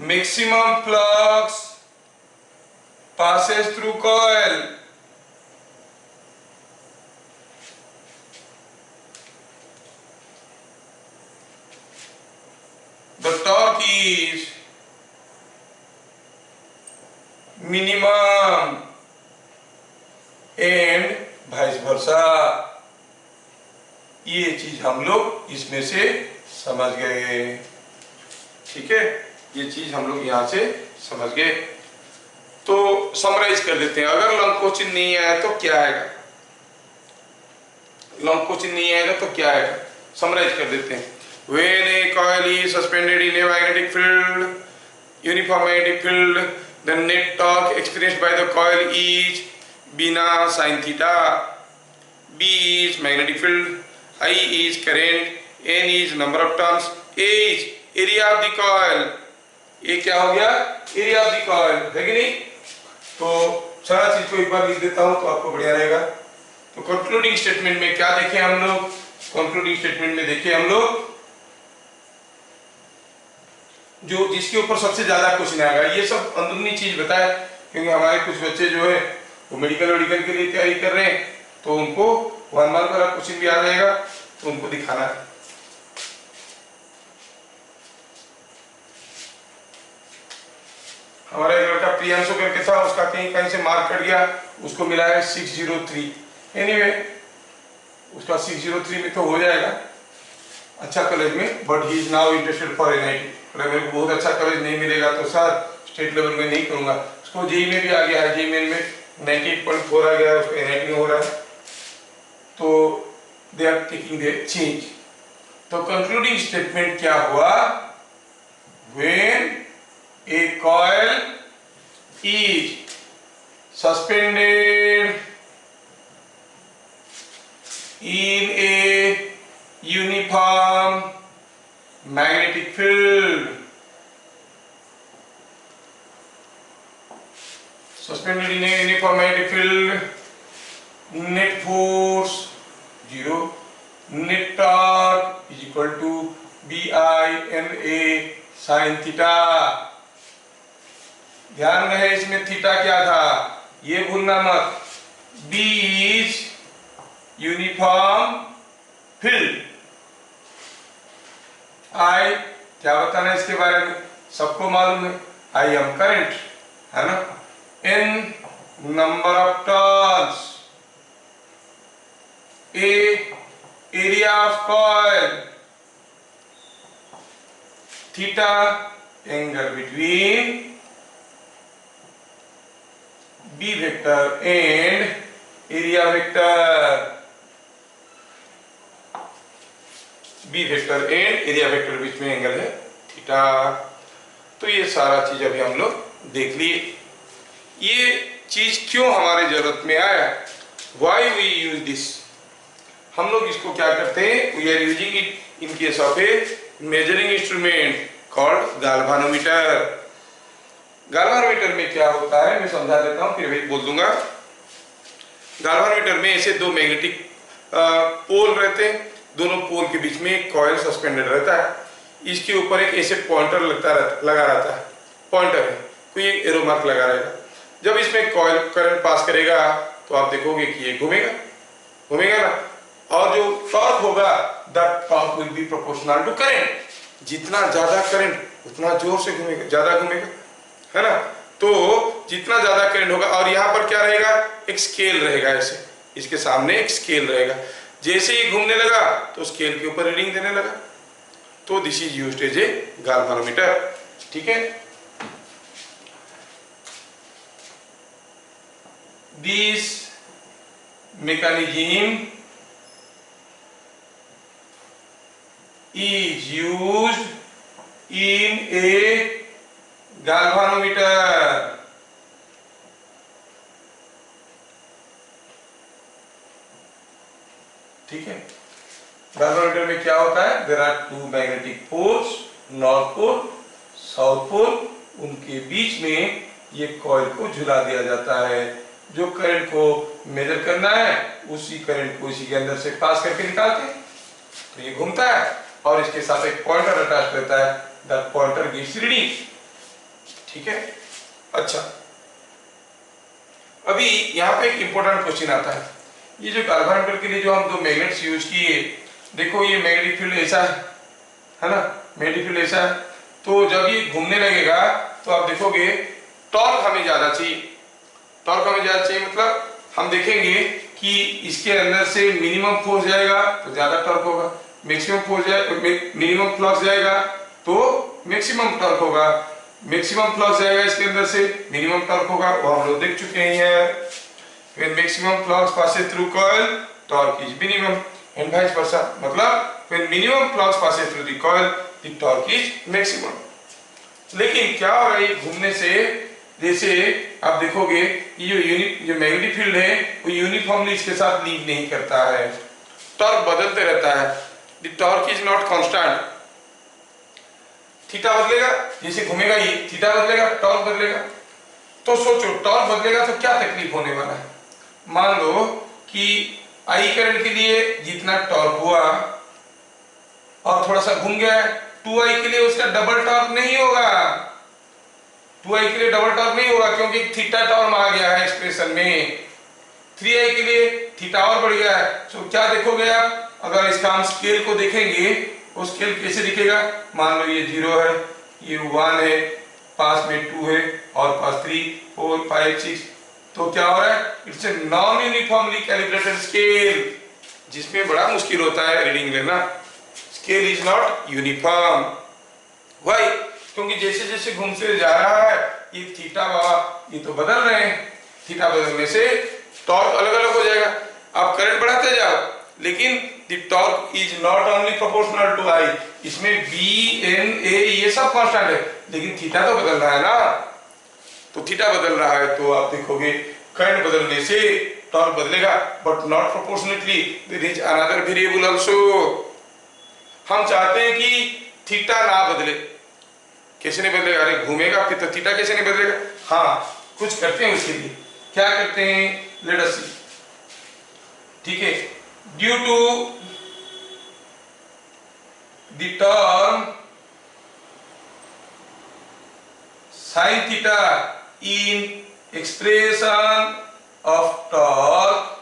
maximum flux passes through coil, the torque is minimum and vice versa। ये चीज हम लोग इसमें से समझ गए, ठीक है, ये चीज हम लोग यहां से समझ गए। तो समराइज कर देते हैं, अगर लंको चिन्ह नहीं आया तो क्या आएगा, लंको चिन्ह नहीं आएगा तो क्या आएगा, समराइज कर देते हैं। When a coil is suspended in a magnetic field, uniform magnetic field, the net torque experienced by the coil is B na sin theta। B is magnetic field, I is current, N is number of turns, A is area of the coil। ये क्या हो गया, एरिया ऑफ द कॉइल, है कि नहीं। तो सारा चीज को एक बार लिख देता हूं तो आपको बढ़िया रहेगा। तो कंक्लूडिंग स्टेटमेंट में क्या देखे हम लोग, कंक्लूडिंग स्टेटमेंट में देखे हम लोग जो जिसके ऊपर सबसे ज्यादा क्वेश्चन आएगा, ये सब अंदरूनी चीज बताया, क्योंकि हमारे कुछ बच्चे जो है वो मेडिकल के लिए तैयारी कर रहे हैं, तो उनको 1 मार्क वाला क्वेश्चन भी आ जाएगा, तो उनको दिखाना है। हमारा एक लड़का प्रियांशु करके था, उसका कहीं कहीं से मार्क कट गया, उसको मिला है 603। एनीवे उसका 603 में तो हो जाएगा अच्छा कॉलेज में, but he is now interested for NIT. मेरे को बहुत अच्छा कॉलेज नहीं मिलेगा तो सर स्टेट लेवल में नहीं करूंगा। उसको जेईई में भी आ गया है, जेईई में 98.4 आ गया है, उसको एनआईटी में हो रहा है, तो they are taking their change. तो कंक्लूडिंग स्टेटमेंट क्या हुआ, when a coil is suspended in a uniform magnetic field, suspended in a uniform magnetic field, net force 0, net torque is equal to BI sin theta। ध्यान रहे इसमें थीटा क्या था, ये भूलना मत। B is uniform field, I क्या बताना इसके बारे में, सबको मालूम है, I एम करंट, है ना। N number of turns, A area of coil, theta angle between B vector and area vector, B vector and area vector बीच में एंगल है थीटा। तो ये सारा चीज अभी हम लोग देख लिए। ये चीज क्यों हमारे जरूरत में आया, why we use this, हम लोग इसको क्या करते हैं, we are using it in case of a measuring instrument called galvanometer। Galvanometer में क्या होता है मैं समझा देता हूं, फिर वही बोल दूंगा। गाल्वानोमीटर में ऐसे दो मैग्नेटिक पोल रहते हैं, दोनों पोल के बीच में एक कॉइल सस्पेंडेड रहता है, इसके ऊपर एक ऐसे पॉइंटर लगा रहता है, पॉइंटर है, कोई एक एरो मार्क लगा रहेगा। जब इसमें कॉइल करंट पास करेगा तो आप देखोगे कि ये घूमेगा, घूमेगा ना, और जो टॉर्क होगा that torque will be proportional to current. जितना ज्यादा करंट उतना जोर से घूमेगा, ज्यादा घूमेगा, है ना। तो जितना ज्यादा करंट होगा, और यहाँ पर क्या रहेगा, एक स्केल रहेगा, ऐसे इसके सामने एक स्केल रहेगा, जैसे ही घूमने लगा तो स्केल के ऊपर रीडिंग देने लगा। तो this is used as a galvanometer, ठीक है। This mechanism is used in a galvanometer। ठीक है, galvanometer में क्या होता है, there are two magnetic poles, north pole south pole, उनके बीच में ये कॉइल को झुला दिया जाता है। जो करंट को मेजर करना है उसी करंट को इसी के अंदर से पास करके निकालते हैं, तो ये घूमता है और इसके साथ एक पॉइंटर अटैच रहता है, दैट पॉइंटर गिव्स रीडिंग, ठीक है। अच्छा, अभी यहाँ पे एक इंपॉर्टेंट क्वेश्चन आता है, ये जो गाल्वानोमीटर के लिए जो हम दो मैग्नेट्स यूज किए, देखो ये मैग्नेटिक फील्ड ऐसा है ना, मैग्नेटिक फील्ड ऐसा है, तो जब ये घूमने लगेगा तो आप देखोगे टॉर्क हमें ज्यादा चाहिए। टॉर्क हमें ज्यादा चाहिए मतलब हम देखेंगे कि इसके अंदर से मिनिमम फोर्स जाएगा तो ज्यादा टॉर्क होगा, मैक्सिमम फोर्स जाएगा, मिनिमम फ्लक्स जाएगा तो मैक्सिमम टॉर्क होगा, मैक्सिमम फ्लक्स जाएगा इसके अंदर से मिनिमम टॉर्क होगा, वो हम लोग देख चुके हैं। When maximum flux passes through coil, torque is minimum and vice versa. मतलब when minimum flux passes through the coil, the torque is maximum. लेकिन क्या होगा ये घूमने से, जैसे आप देखोगे ये जो मैग्नेटिक फील्ड है वो यूनिफॉर्मली इसके साथ लीव नहीं करता है, टॉर्क बदलते रहता है। The torque is not constant. Theta बदलेगा, जैसे घूमेगा ये थीटा बदलेगा, टॉर्क बदलेगा। तो सोचो टॉर्क बदलेगा तो क्या तकलीफ होने वाला है। मान लो कि आई करंट के लिए जितना टॉर्क हुआ और थोड़ा सा घूम गया, 2i के लिए उसका डबल टॉर्क नहीं होगा, 2i के लिए डबल टॉर्क नहीं होगा क्योंकि थीटा टर्म आ गया है एक्सप्रेशन में। 3i के लिए थीटा और बढ़ गया है। तो क्या देखोगे आप, अगर इसका हम स्केल को देखेंगे वो स्केल कैसे दिखेगा, मान लो ये 0 है, ये 1 है, पास में 2 है और पास 3 4 5 6, तो क्या हो रहा है, it's a non uniformly calibrated scale, जिसमें बड़ा मुश्किल होता है रीडिंग लेना। Scale is not uniform. Why? क्योंकि जैसे जैसे घूमते जा रहा है ये थीटा बाबा ये तो बदल रहे हैं, थीटा बदलने से टॉर्क अलग अलग हो जाएगा। आप करंट बढ़ाते जाओ लेकिन the torque is not only proportional to I, इसमें बी एन ए ये सब कांस्टेंट है लेकिन थीटा तो बदल रहा है ना, तो थीटा बदल रहा है तो आप देखोगे करंट बदलने से टॉर्क बदलेगा but not proportionately, there is another variable also. हम चाहते हैं कि थीटा ना बदले, कैसे नहीं बदलेगा, अरे घूमेगा फिर तो थीटा कैसे नहीं बदलेगा। हाँ कुछ करते हैं उसके लिए, क्या करते हैं, लेट अस सी। ठीक है, due to the term sin theta in expression of torque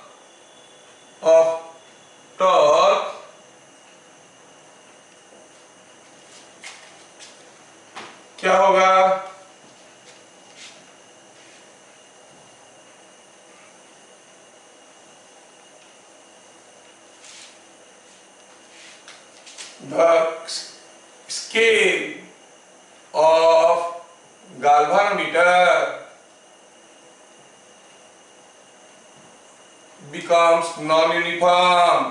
क्या होगा, the scale of galvanometer becomes non-uniform,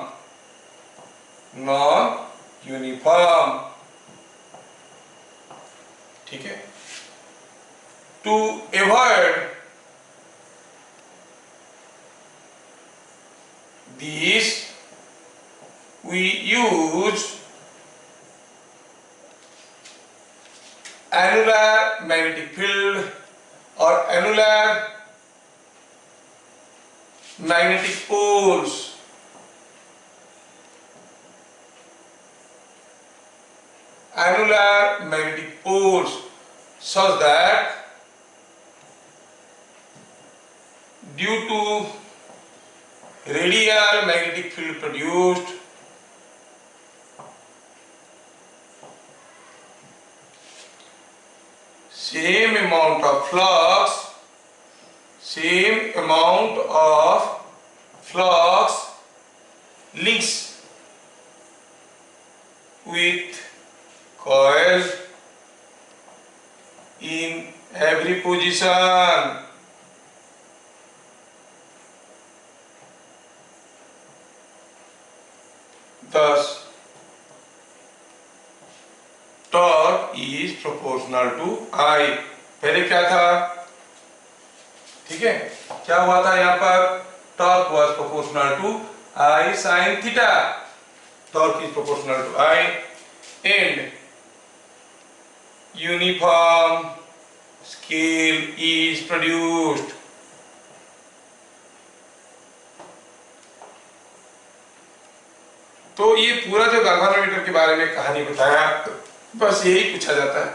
ठीक है। To avoid this we use annular magnetic field or annular magnetic poles, annular magnetic poles, such that due to radial magnetic field produced, same amount of flux links with coil in every position. Thus torque is proportional to I। पहले क्या था, ठीक है, क्या हुआ था यहाँ पर, torque was proportional to I sin theta, torque is proportional to I and uniform scale is produced। तो ये पूरा जो गैल्वेनोमीटर के बारे में कहानी बताया बस यही पूछा जाता है,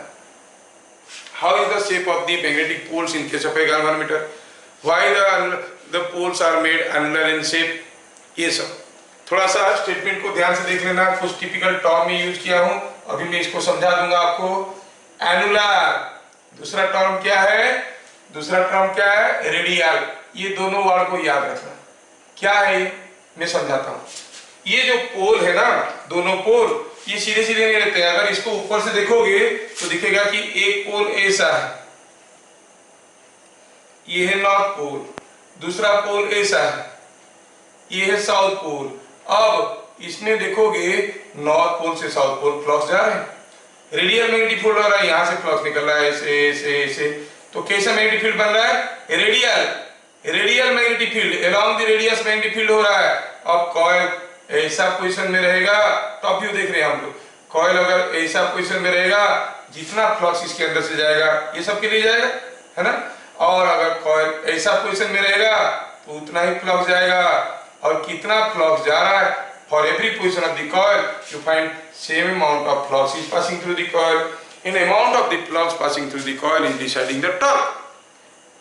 how is the shape of the magnetic poles in case of a galvanometer, why the poles are made annular in shape, ये सब थोड़ा सा स्टेटमेंट को ध्यान से देख लेना। कुछ टिपिकल टर्म में यूज किया हूं, अभी मैं इसको समझा दूंगा आपको। एनुलर। दूसरा टर्म क्या है? दूसरा टर्म क्या है? रेडियल। ये दोनों वर्ड को याद रखना। क्या है ये? मैं समझाता हूं। ये जो पोल है ना, दोनों पोल, ये सीधे सीधे नहीं रहते हैं। अगर इसको ऊपर से देखोगे तो दिखेगा कि एक पोल ऐसा है, ये है नॉर्थ पोल, दूसरा पोल ऐसा है, ये है साउथ पोल। अब इसमें देखोगे नॉर्थ पोल से साउथ पोल फ्लक्स जा रहे हैं, रेडियल मैग्नेटिक फील्ड हो रहा है, यहां से फ्लक्स निकल रहा है ऐसे ऐसे ऐसे। तो कैसा मैग्नेटिक फील्ड बन रहा है? Radial magnetic field, along the radius magnetic field हो रहा है। अब कॉइल ऐसा पोजीशन में रहेगा, टॉप व्यू देख रहे हैं हम लोग। कॉइल अगर ऐसा पोजीशन में रहेगा, जितना फ्लक्स इसके अंदर से जाएगा ये सब के लिए जाएगा, है ना। और अगर कॉइल ऐसा पोजीशन में रहेगा तो उतना ही फ्लक्स जाएगा। और कितना फ्लक्स जा रहा है? For every position of the coil you find same amount of flux is passing through the coil. In amount of the flux passing through the coil is deciding the torque.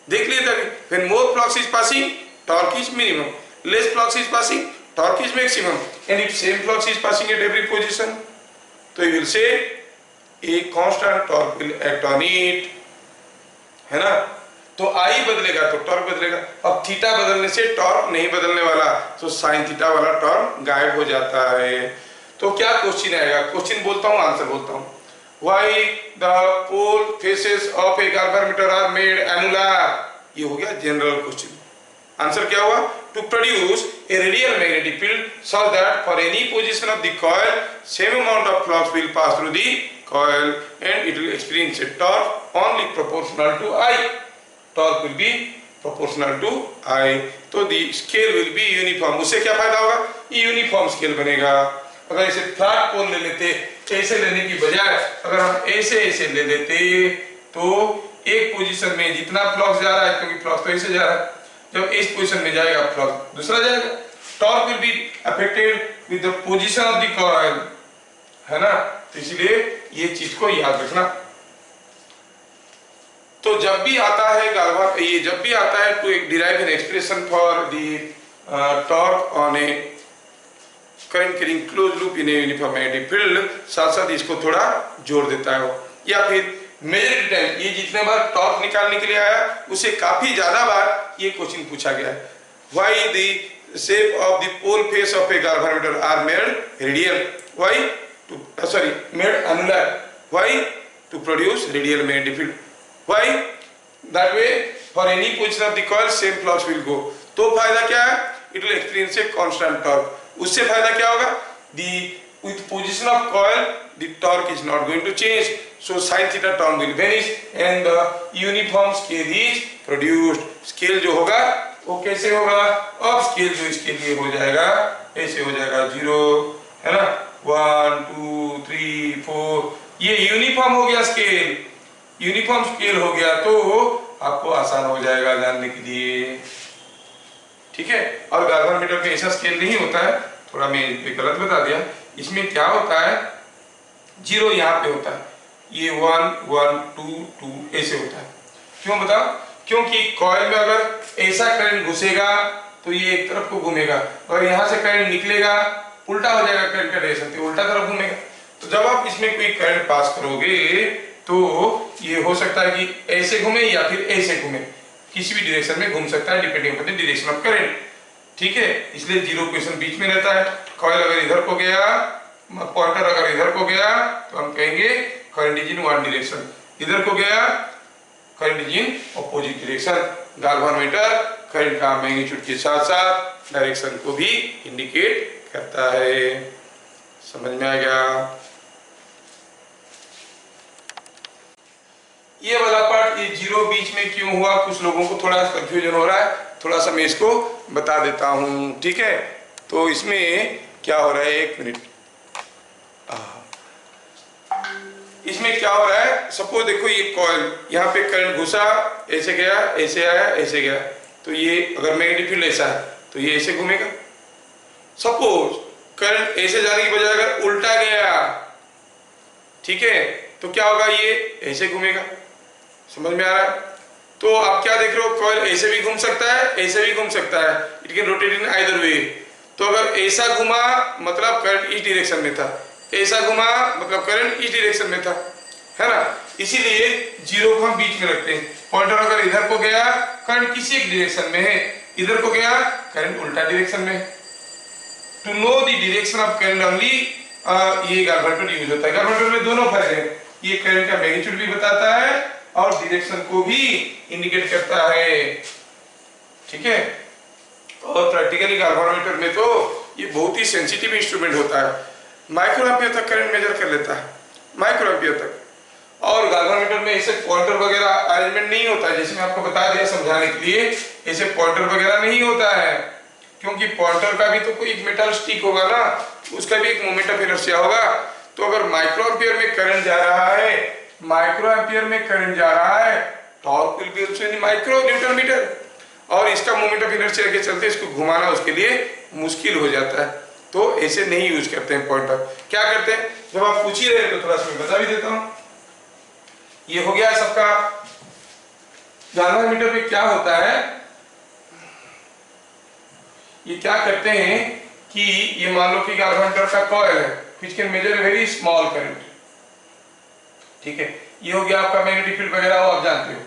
देख लिए तभी, when more flux is passing torque is minimum, less flux is passing torque is maximum, and if same flux is passing at every position, so you will say a constant torque will act on it, है ना। तो I बदलेगा तो टॉर्क बदलेगा। अब थीटा बदलने से टॉर्क नहीं बदलने वाला, तो साइन थीटा वाला टर्म गायब हो जाता है। तो क्या क्वेश्चन आएगा? क्वेश्चन बोलता हूँ, आंसर बोलता हूँ। Why the pole faces of a galvanometer are made annular? ये हो गया जनरल क्वेश्चन। आंसर क्या हुआ? To produce a radial magnetic field so that for any position of the coil, same amount of flux will pass through the coil and it will experience a torque only proportional to I. Torque will be proportional to I. तो the scale will be uniform. उससे क्या फायदा होगा? ये यूनिफॉर्म स्केल बनेगा। अगर इसे फ्लैट पोल ले लेते, ऐसे लेने की बजाय अगर हम ऐसे ऐसे ले लेते, तो एक पोजीशन में जितना फ्लक्स जा रहा है, क्योंकि फ्लक्स तो ऐसे जा रहा है, जब इस पोजीशन में जाएगा फ्लक्स दूसरा जाएगा। Torque will be affected with the position of the coil, है ना। तो इसलिए ये चीज को याद रखना। तो जब भी आता है गाल्वान, ये जब भी आता है to derive an expression for the torque on a current carrying close loop in a uniform magnetic field, साथ साथ इसको थोड़ा जोड़ देता है। या फिर मेजर टाइम, ये जितने बार टॉर्क निकालने के लिए आया उसे काफी ज्यादा बार ये क्वेश्चन पूछा गया है। Why the shape of the pole face of a galvanometer are made radial, why to sorry made annular, why to produce radial magnetic field, why that way for any position of the coil same flux will go. तो फायदा क्या है? It will experience a constant torque. उससे फायदा क्या होगा? The with position of coil the torque is not going to change, so sin theta term will vanish and the uniform scale is produced. Scale जो होगा वो कैसे होगा? अब स्केल जो इसके लिए हो जाएगा ऐसे हो जाएगा 0, है ना, 1 2 3 4, ये यूनिफॉर्म हो गया स्केल। यूनिफॉर्म स्केल हो गया तो आपको आसान हो जाएगा जानने के लिए, ठीक है। और गाल्वानोमीटर में ऐसा स्केल नहीं होता है, थोड़ा मैं गलत बता दिया। इसमें क्या होता है? 0 यहाँ पे होता है, ये 1 1 2 2 ऐसे होता है। क्यों बताओ? क्योंकि कॉइल में अगर ऐसा करंट घुसेगा तो ये एक तरफ को घूमेगा, और यहाँ से करंट निकलेगा उल्टा हो जाएगा, करंट का डायरेक्शन तो उल्टा तरफ घूमेगा। तो जब आप इसमें कोई करंट पास करोगे तो ये हो सकता है कि ऐसे घूमे या फिर ऐसे घूमे, किसी भी डायरेक्शन में घूम सकता है depending upon the direction of current, ठीक है। इसलिए 0 पोजीशन बीच में रहता है। कॉइल अगर इधर को गया, पॉइंटर अगर इधर को गया तो हम कहेंगे current is in one direction, इधर को गया current is in opposite direction. Galvanometer current का मैग्नीट्यूड के साथ साथ डायरेक्शन को भी इंडिकेट करता है। समझ में आ गया? ये वाला पार्ट, ये 0 बीच में क्यों हुआ, कुछ लोगों को थोड़ा कंफ्यूजन हो रहा है, थोड़ा सा मैं इसको बता देता हूं, ठीक है। तो इसमें क्या हो रहा है, एक मिनट, इसमें क्या हो रहा है? सपोज देखो ये कॉइल, यहाँ पे करंट घुसा, ऐसे गया, ऐसे आया, ऐसे गया, तो ये अगर मैग्नेटिक फील्ड ऐसा है तो ये ऐसे घूमेगा। सपोज करंट ऐसे जाने की बजाय अगर उल्टा गया, ठीक है, तो क्या होगा? ये ऐसे घूमेगा। समझ में आ रहा है? तो आप क्या देख रहे हो? कॉइल ऐसे भी घूम सकता है, ऐसे भी घूम सकता है, it can rotate in either way. तो अगर ऐसा घुमा मतलब करंट इस डायरेक्शन में था, ऐसा घुमा मतलब करंट इस डायरेक्शन में था, है ना। इसीलिए 0 को हम बीच में रखते हैं। पॉइंटर अगर इधर को गया, करंट किसी एक डायरेक्शन में है, इधर को गया, करंट उल्टा डायरेक्शन में है। To know the direction of current only, ये गालवामीटर यूज होता है। गालवामीटर में दोनों फायदे हैं, ये करंट का मैग्नीट्यूड भी बताता है और डायरेक्शन को भी इंडिकेट करता है, ठीक है। और प्रैक्टिकली गालवामीटर में तो ये बहुत ही सेंसिटिव इंस्ट्रूमेंट होता है, माइक्रो एम्पियर तक करंट मेजर कर लेता है, माइक्रो एम्पियर तक। और गालवामीटर में ऐसे पॉइंटर वगैरह अरेंजमेंट नहीं होता है, जैसे मैं आपको बता दिया समझाने के लिए, ऐसे पॉइंटर वगैरह नहीं होता है, क्योंकि पॉइंटर का भी तो कोई मेटल स्टिक होगा ना, उसका भी एक मोमेंट ऑफ इनर्शिया होगा। तो अगर माइक्रो एम्पियर में करंट जा रहा है, माइक्रो एम्पियर में करंट जा रहा है, torque will be also in micro newton metre, और इसका मोमेंट ऑफ इनर्शिया के चलते इसको घुमाना उसके लिए मुश्किल हो जाता है। तो ऐसे नहीं यूज करते हैं पॉइंटर। क्या करते हैं, जब आप पूछ ही रहे तो थोड़ा सा मैं बता भी देता हूं। ये हो गया सबका। गालवामीटर में क्या होता है, ये क्या करते हैं कि ये मान लो कि गालवामीटर का कॉइल है which can measure very small current, ठीक है। ये हो गया आपका मैग्नेटिक फील्ड वगैरह, वो आप जानते हो।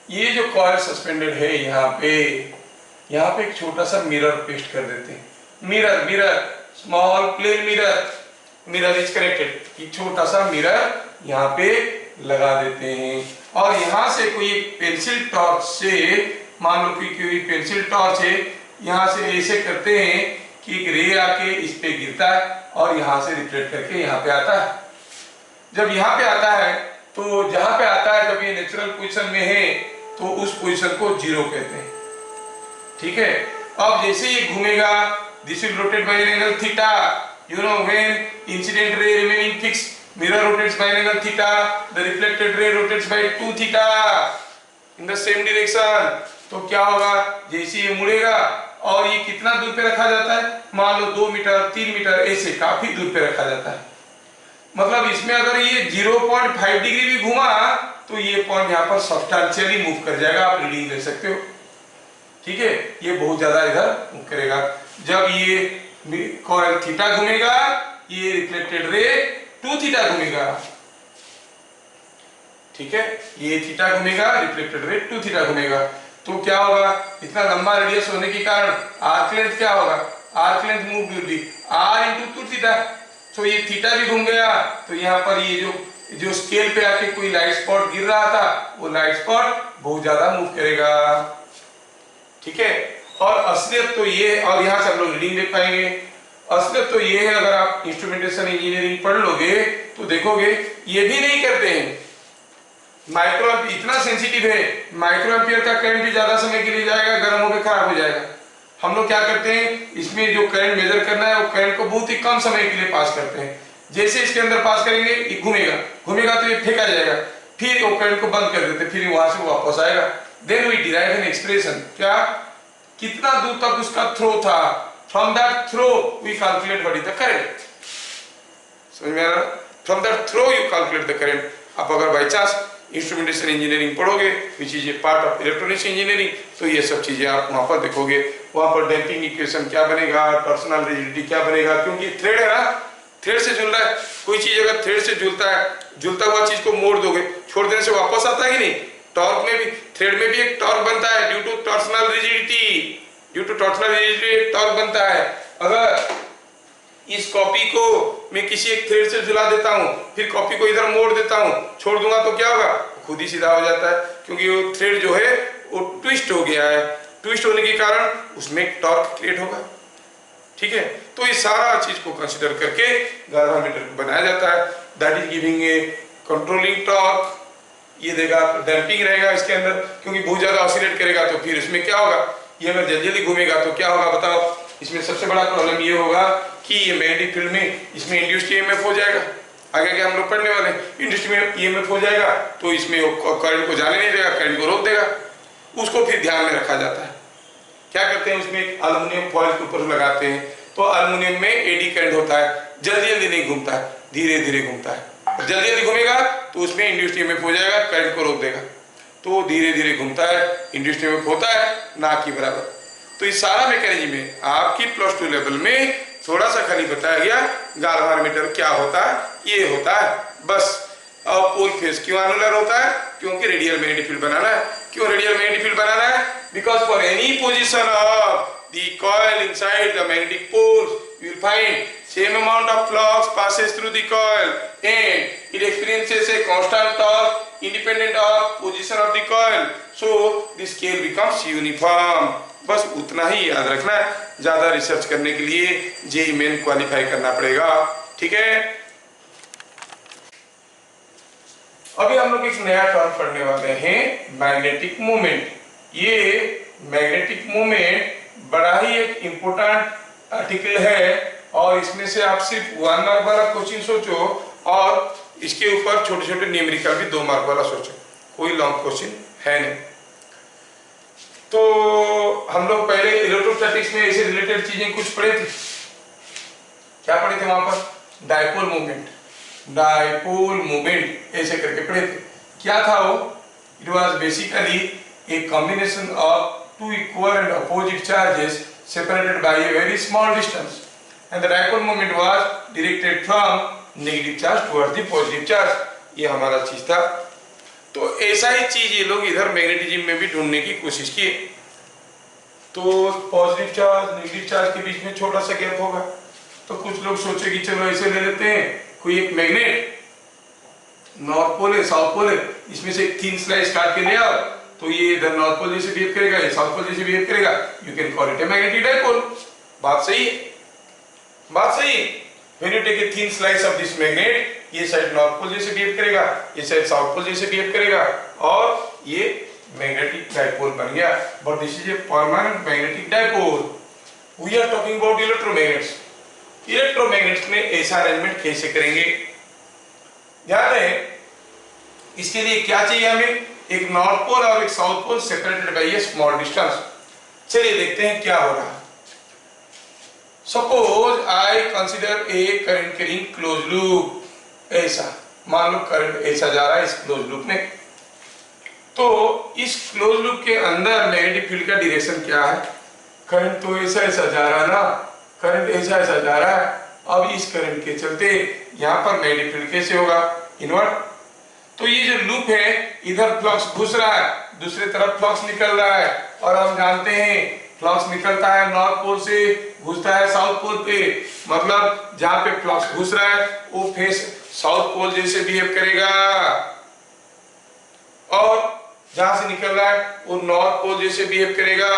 ये जो कॉइल सस्पेंडेड है यहाँ पे एक छोटा सा मिरर पेस्ट कर देते हैं। Mirror small plane mirror is connected. ये छोटा सा मिरर यहाँ पे लगा देते हैं, और यहाँ से कोई एक पेंसिल टॉर्च से, मान लो कि कोई पेंसिल टॉर्च है, यहाँ से ऐसे करते हैं कि एक रे आके इस पे गिरता है और यहाँ से रिफ्लेक्ट करके यहाँ पे आता है। जब यहाँ पे आता है तो जहाँ पे आता है, जब ये नेचुरल पोजीशन में है तो उस पोजीशन को 0 कहते हैं, ठीक है। अब जैसे ये घूमेगा, this will rotate bye an angle theta, you know when incident ray remaining fix, mirror rotates by an angle theta, the reflected ray rotates by 2 theta in the same direction। तो क्या होगा, जैसे ये मुड़ेगा, और ये कितना दूर पे रखा जाता है, मान लो 2 मीटर 3 मीटर, ऐसे काफी दूर पे रखा जाता है। मतलब इसमें अगर ये 0.5 डिग्री भी घुमा तो ये पॉइंट यहाँ पर सब्सटेंशियली मूव कर जाएगा, आप रीडिंग ले सकते हो, ठीक है। ये बहुत ज्यादा इधर मूव करेगा। जब ये कॉइल थीटा घूमेगा, ये रिफ्लेक्टेड रे 2 थीटा घूमेगा, ठीक है। ये थीटा घूमेगा, रिफ्लेक्टेड रे 2 थीटा घूमेगा। तो क्या होगा, इतना लंबा रेडियस होने के कारण आर्क लेंथ क्या होगा, arc length move will be r into 2 theta. तो ये थीटा भी घूम गया, तो यहाँ पर ये जो स्केल पे आके कोई लाइट स्पॉट गिर रहा था, वो लाइट स्पॉट बहुत ज्यादा मूव करेगा, ठीक है। और असलियत तो ये, और यहाँ से हम लोग रीडिंग देख पाएंगे। असलियत तो ये है, अगर आप इंस्ट्रूमेंटेशन इंजीनियरिंग पढ़ लोगे तो देखोगे ये भी नहीं करते हैं। माइक्रो इतना सेंसिटिव है, माइक्रो एम्पियर का करंट भी ज्यादा समय के लिए जाएगा, गर्म होकर खराब हो जाएगा। हम लोग क्या करते हैं, इसमें जो करंट मेजर करना है वो करंट को बहुत ही कम समय के लिए पास करते हैं। जैसे इसके अंदर पास करेंगे, ये घूमेगा तो ये फेंका जाएगा, फिर वो करंट को बंद कर देते, फिर वहां से वापस आएगा। Then we derive an expression, क्या, कितना दूर तक उसका थ्रो था, from that throw we calculate what is the current. समझ में आ रहा, from that throw you calculate the current. आप अगर बाई चांस इंस्ट्रूमेंटेशन इंजीनियरिंग पढ़ोगे, which is a part of electronics engineering, तो ये सब चीजें आप वहां पर देखोगे। वहां पर डैम्पिंग इक्वेशन क्या बनेगा, टॉर्सनल रिजिडिटी क्या बनेगा, क्योंकि थ्रेड है ना, थ्रेड से झूल रहा है। कोई चीज अगर थ्रेड से झूलता है, झूलता हुआ चीज को मोड़ दोगे, छोड़ देने से वापस आता है कि नहीं। टॉर्क में भी, थ्रेड में भी एक टॉर्क बनता है ड्यू टू टॉर्सनल रिजिडिटी, एक टॉर्क बनता है। अगर इस कॉपी को मैं किसी एक थ्रेड से झुला देता हूं, फिर कॉपी को इधर मोड़ देता हूं, छोड़ दूंगा तो क्या होगा, खुद ही सीधा हो जाता है, क्योंकि वो थ्रेड जो है वो ट्विस्ट हो गया है। ट्विस्ट होने के कारण उसमें एक टॉर्क क्रिएट होगा, ठीक है। तो ये सारा चीज को कंसीडर करके गालवामीटर बनाया जाता है। That is giving a controlling torque. ये देगा, डैम्पिंग रहेगा इसके अंदर, क्योंकि बहुत ज्यादा ऑसिलेट करेगा तो फिर इसमें क्या होगा, ये अगर जल्दी जल्दी घूमेगा तो क्या होगा बताओ। इसमें सबसे बड़ा प्रॉब्लम ये होगा कि ये मैग्नेटिक फील्ड में इसमें इंड्यूस्ड ईएमएफ हो जाएगा। आगे क्या हम लोग पढ़ने वाले हैं, इंड्यूस्ड ईएमएफ हो जाएगा तो इसमें करंट को जाने नहीं देगा, करंट को रोक देगा। उसको फिर ध्यान में रखा जाता है। क्या करते हैं, उसमें एक एल्युमिनियम फॉइल के ऊपर लगाते हैं, तो एल्युमिनियम में एडी करंट होता है, जल्दी जल्दी नहीं घूमता है, धीरे धीरे घूमता है। जल्दी जल्दी घूमेगा तो उसमें इंड्यूस्ड ईएमएफ हो जाएगा, करंट को रोक देगा। तो धीरे धीरे घूमता है, इंड्यूस्ड ईएमएफ होता है ना कि बराबर। तो इस सारा मैकेनिज्म में आपकी +2 लेवल में थोड़ा सा खाली बताया गया गालवामीटर क्या होता है, ये होता है बस। और पोल फेस क्यों एनुलर होता है? क्योंकि रेडियल मैग्नेटिक फील्ड बनाना है। क्यों रेडियल मैग्नेटिक फील्ड बनाना है? Because for any position of the coil inside the magnetic pole you will find same amount of flux passes through the coil and it experiences a constant torque independent of position of the coil, so the scale becomes uniform. बस उतना ही याद रखना है, ज्यादा रिसर्च करने के लिए जेईई मेन क्वालिफाई करना पड़ेगा, ठीक है। अभी हम लोग एक नया टर्म पढ़ने वाले हैं, मैग्नेटिक मोमेंट। ये मैग्नेटिक मोमेंट बड़ा ही एक इम्पोर्टेंट आर्टिकल है और इसमें से आप सिर्फ 1 मार्क वाला क्वेश्चन सोचो और इसके ऊपर छोटे छोटे न्यूमेरिकल भी 2 मार्क वाला सोचो, कोई लॉन्ग क्वेश्चन है नहीं। तो हम लोग पहले इलेक्ट्रोस्टैटिक्स में ऐसे रिलेटेड चीजें कुछ पढ़े थे। क्या पढ़े थे वहां पर? डायपोल मूवमेंट, डायपोल मूवमेंट ऐसे करके पढ़े थे। क्या था वो? It was basically a combination of two equal and opposite charges separated by a very small distance, and the dipole moment was directed from negative charge towards the positive charge. ये हमारा चीज था। तो ऐसा ही चीज ये लोग इधर मैग्नेटिज्म में भी ढूंढने की कोशिश किए। तो पॉजिटिव चार्ज नेगेटिव चार्ज के बीच में छोटा सा गैप होगा, तो कुछ लोग सोचे कि चलो ऐसे ले लेते हैं, कोई एक मैग्नेट नॉर्थ पोल है साउथ पोल है, इसमें से एक थिन स्लाइस काट के ले आओ, तो ये इधर नॉर्थ पोल जैसे बिहेव करेगा, ये साउथ पोल जैसे बिहेव करेगा, you can call it a magnetic dipole. बात सही है? बात सही है। When you take a thin slice of this magnet, ये साइड नॉर्थ पोल जैसे बिहेव करेगा, ये साइड साउथ पोल जैसे बिहेव करेगा और ये मैग्नेटिक डायपोल बन गया। But this is a permanent magnetic dipole. We are talking about electromagnets. Electromagnets में ऐसा अरेंजमेंट कैसे करेंगे? ध्यान रहे, इसके लिए क्या चाहिए हमें? एक नॉर्थ पोल और एक south pole separated by a small distance. चलिए देखते हैं क्या हो रहा है। Suppose I consider a current carrying close loop. ऐसा मान लो करंट ऐसा जा रहा है इस क्लोज लूप में, तो इस क्लोज लूप के अंदर मैग्नेटिक फील्ड का डायरेक्शन क्या है? करंट तो ऐसा ऐसा जा रहा है ना, करंट ऐसा ऐसा जा रहा है। अब इस करंट के चलते यहाँ पर मैग्नेटिक फील्ड कैसे होगा? इनवर्ट। तो ये जो लूप है, इधर फ्लक्स घुस रहा है, दूसरी तरफ फ्लक्स निकल रहा है, और हम जानते हैं फ्लक्स निकलता है नॉर्थ पोल से, घुसता है साउथ पोल पे। मतलब जहां पे फ्लक्स घुस रहा है वो फेस साउथ पोल जैसे बिहेव करेगा, और जहां से निकल रहा है वो नॉर्थ पोल जैसे बिहेव करेगा।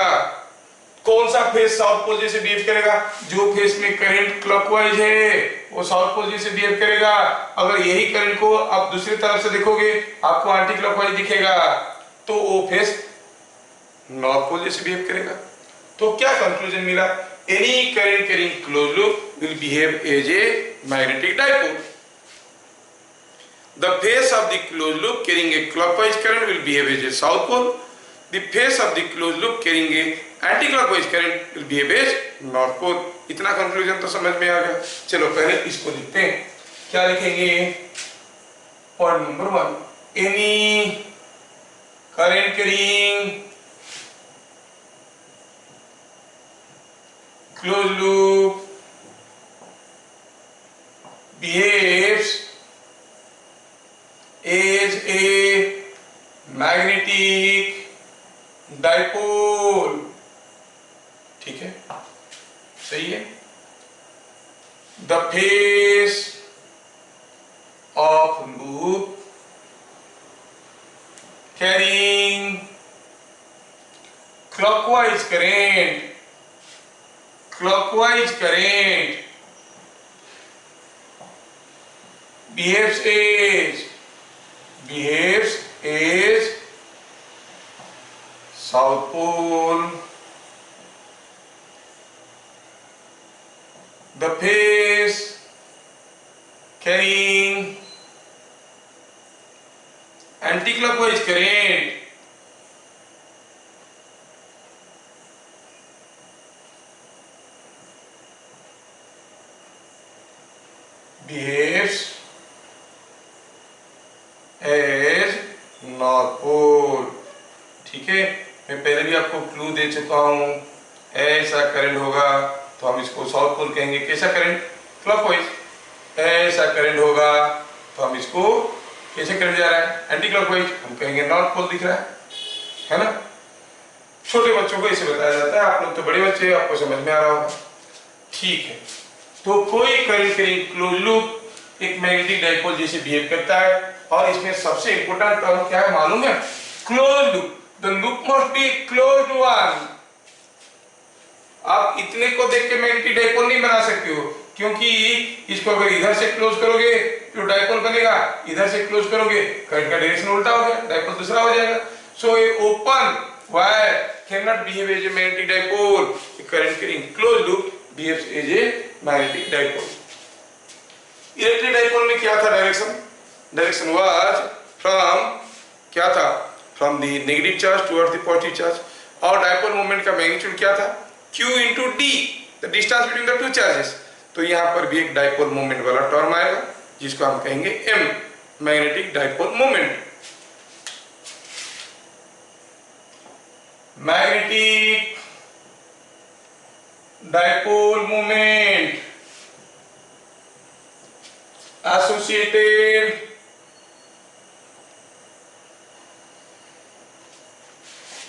कौन सा फेस साउथ पोल जैसे बिहेव करेगा? जो फेस में करंट क्लॉकवाइज है वो साउथ पोल जैसे बिहेव करेगा। अगर यही करंट को आप दूसरी तरफ से देखोगे आपको एंटी क्लॉकवाइज दिखेगा, तो वो फेस नॉर्थ पोल जैसे बिहेव करेगा। तो क्या कंक्लूजन मिला? Any current carrying close loop will behave as a magnetic dipole. The face of the closed loop carrying a clockwise current will behave as a south pole. The face of the closed loop carrying a anti-clockwise current will behave as north pole. इतना कंक्लूजन तो समझ में आ गया। चलो पहले इसको लिखते हैं। क्या लिखेंगे? Point number 1, any current carrying closed loop behaves is a magnetic dipole। ठीक है, सही है। The face of loop carrying clockwise current behaves as south pole. The face carrying anti-clockwise current behaves as north pole. ठीक है, मैं पहले भी आपको क्लू दे चुका हूं। ऐसा करंट होगा तो हम इसको साउथ पोल कहेंगे। कैसा करंट? क्लॉकवाइज। ऐसा करंट होगा तो हम इसको कैसे करंट जा रहा है? एंटी क्लॉकवाइज, हम कहेंगे नॉर्थ पोल दिख रहा है ना। छोटे बच्चों को इसे बताया जाता है, आप लोग तो बड़े बच्चे, आपको समझ में आ रहा होगा। ठीक है, तो कोई करंट कैरिंग क्लोज लूप एक मैग्नेटिक डाइपोल जैसे बिहेव करता है, और इसमें सबसे इंपॉर्टेंट टर्म क्या है मालूम है? Close loop. The loop must be closed one. आप इतने को देख के मैग्नेटिक डाइपोल नहीं बना सकते हो, क्योंकि इसको अगर इधर से क्लोज करोगे तो डाइपोल बनेगा, इधर से क्लोज करोगे करंट का डायरेक्शन उल्टा हो गया, डाइपोल दूसरा हो जाएगा। So a open wire can not behave as a magnetic dipole. Current carrying close loop behaves as a magnetic dipole. Electric dipole में क्या था डायरेक्शन? डायरेक्शन वाज फ्रॉम, क्या था? From the negative charge towards the positive charge. और डाइपोल मोमेंट का मैग्नीट्यूड क्या था? Q into D, the distance between the two charges। तो यहाँ पर भी एक डाइपोल मोमेंट वाला टर्म आएगा जिसको हम कहेंगे M, magnetic dipole moment. Magnetic dipole moment associated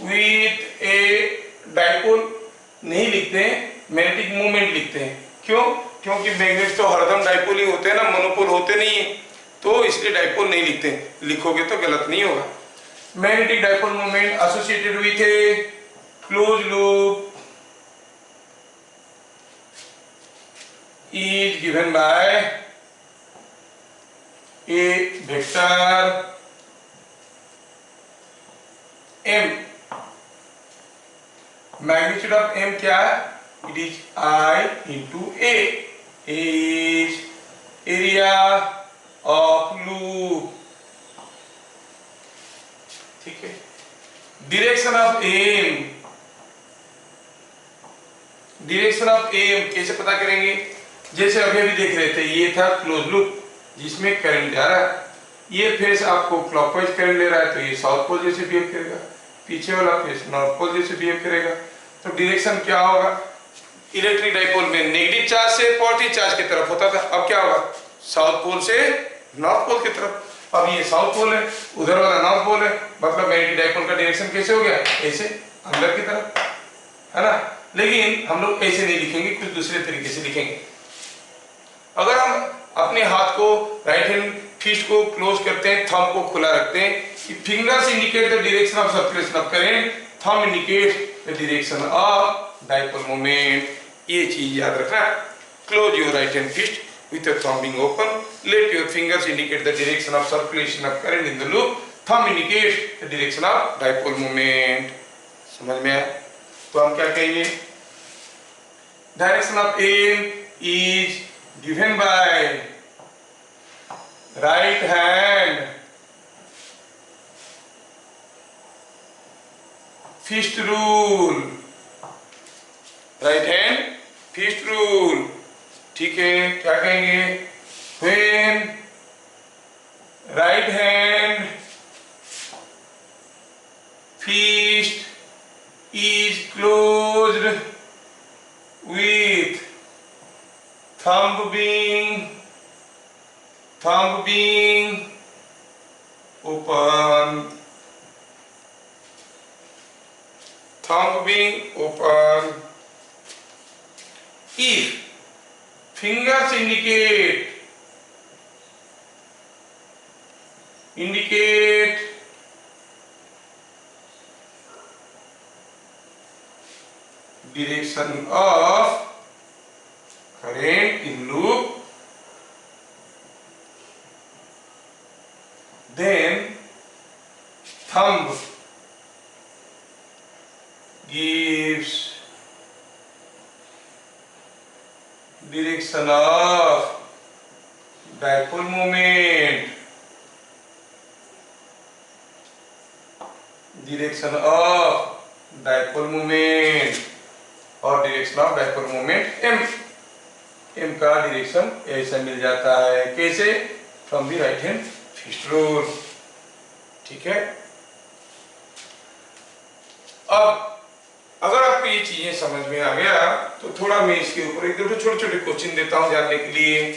with a dipole नहीं लिखते हैं, मैग्नेटिक मोमेंट लिखते हैं। क्यों? क्योंकि मैग्नेट तो हरदम डाइपोल ही होते हैं ना, मोनोपोल होते नहीं है, तो इसलिए डाइपोल नहीं लिखते। लिखोगे तो गलत नहीं होगा। Magnetic dipole moment associated with A close loop is given by A vector m। Magnitude of m क्या है? It is I into A is area of loop. ठीक है, direction of m, direction of m कैसे पता करेंगे? जैसे अभी अभी देख रहे थे, ये था क्लोज लूप जिसमें करंट जा रहा है, ये फेस आपको क्लॉकवाइज करंट ले रहा है, तो ये साउथ पोल जैसे बिहेव करेगा, पीछे वाला फेस नॉर्थ पोल जैसे बिहेव करेगा। तो डायरेक्शन क्या होगा? इलेक्ट्रिक डाइपोल में नेगेटिव चार्ज से पॉजिटिव चार्ज की तरफ होता था, अब क्या होगा? साउथ पोल से नॉर्थ पोल की तरफ। अब ये साउथ पोल है, उधर वाला नॉर्थ पोल है, मतलब मैग्नेटिक डाइपोल का डायरेक्शन कैसे हो गया? ऐसे अंदर की तरफ, है ना। लेकिन हम लोग ऐसे नहीं लिखेंगे, कुछ दूसरे तरीके से लिखेंगे। अगर हम अपने हाथ को, राइट हैंड फिस्ट को क्लोज करते हैं, थंब को खुला रखते हैं, fingers indicate the direction of circulation of current, thumb indicate the direction of dipole moment. ये चीज याद रखना। Close your right hand fist with your thumb being open, let your fingers indicate the direction of circulation of current in the loop, thumb indicates the direction of dipole moment। समझ में आया? तो हम क्या कहेंगे? Direction of M is given by right hand fist rule, right hand fist rule। ठीक है, क्या कहेंगे? When right hand fist is closed with thumb being open, thumb being open, if fingers indicate direction of current in loop, then thumb gives direction of dipole moment, direction of dipole moment और direction of dipole moment m का डायरेक्शन ऐसा मिल जाता है। कैसे? From the right hand fist rule. ठीक है, अब अगर आपको ये चीजें समझ में आ गया तो थोड़ा मैं इसके ऊपर एक दो छोटे छोटे क्वेश्चन देता हूं जानने के लिए।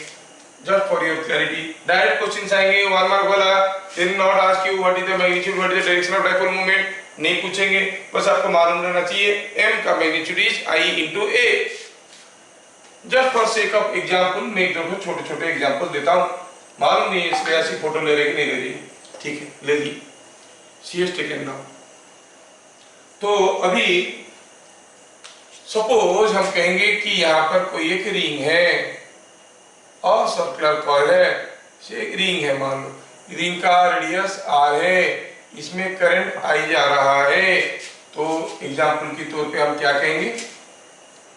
Just for your clarity. Direct question आएंगे, 1 मार्क वाला, then not ask you what is the magnitude, what is the direction of dipole moment, नहीं पूछेंगे। बस आपको मालूम रहना चाहिए m का magnitude is I into a। Just for sake of example मैं एक दो छोटे छोटे एग्जांपल देता हूं, मालूम नहीं इसमें ऐसी फोटो ले रहे कि नहीं ले रही, ठीक है ले ली, सी एस टेकन नाउ। तो अभी सपोज हम कहेंगे कि यहाँ पर कोई एक रिंग है और सर्कुलर कॉइल है, एक रिंग है, मान लो रिंग का रेडियस r है, इसमें करंट I जा रहा है। तो एग्जांपल के तौर पे हम क्या कहेंगे,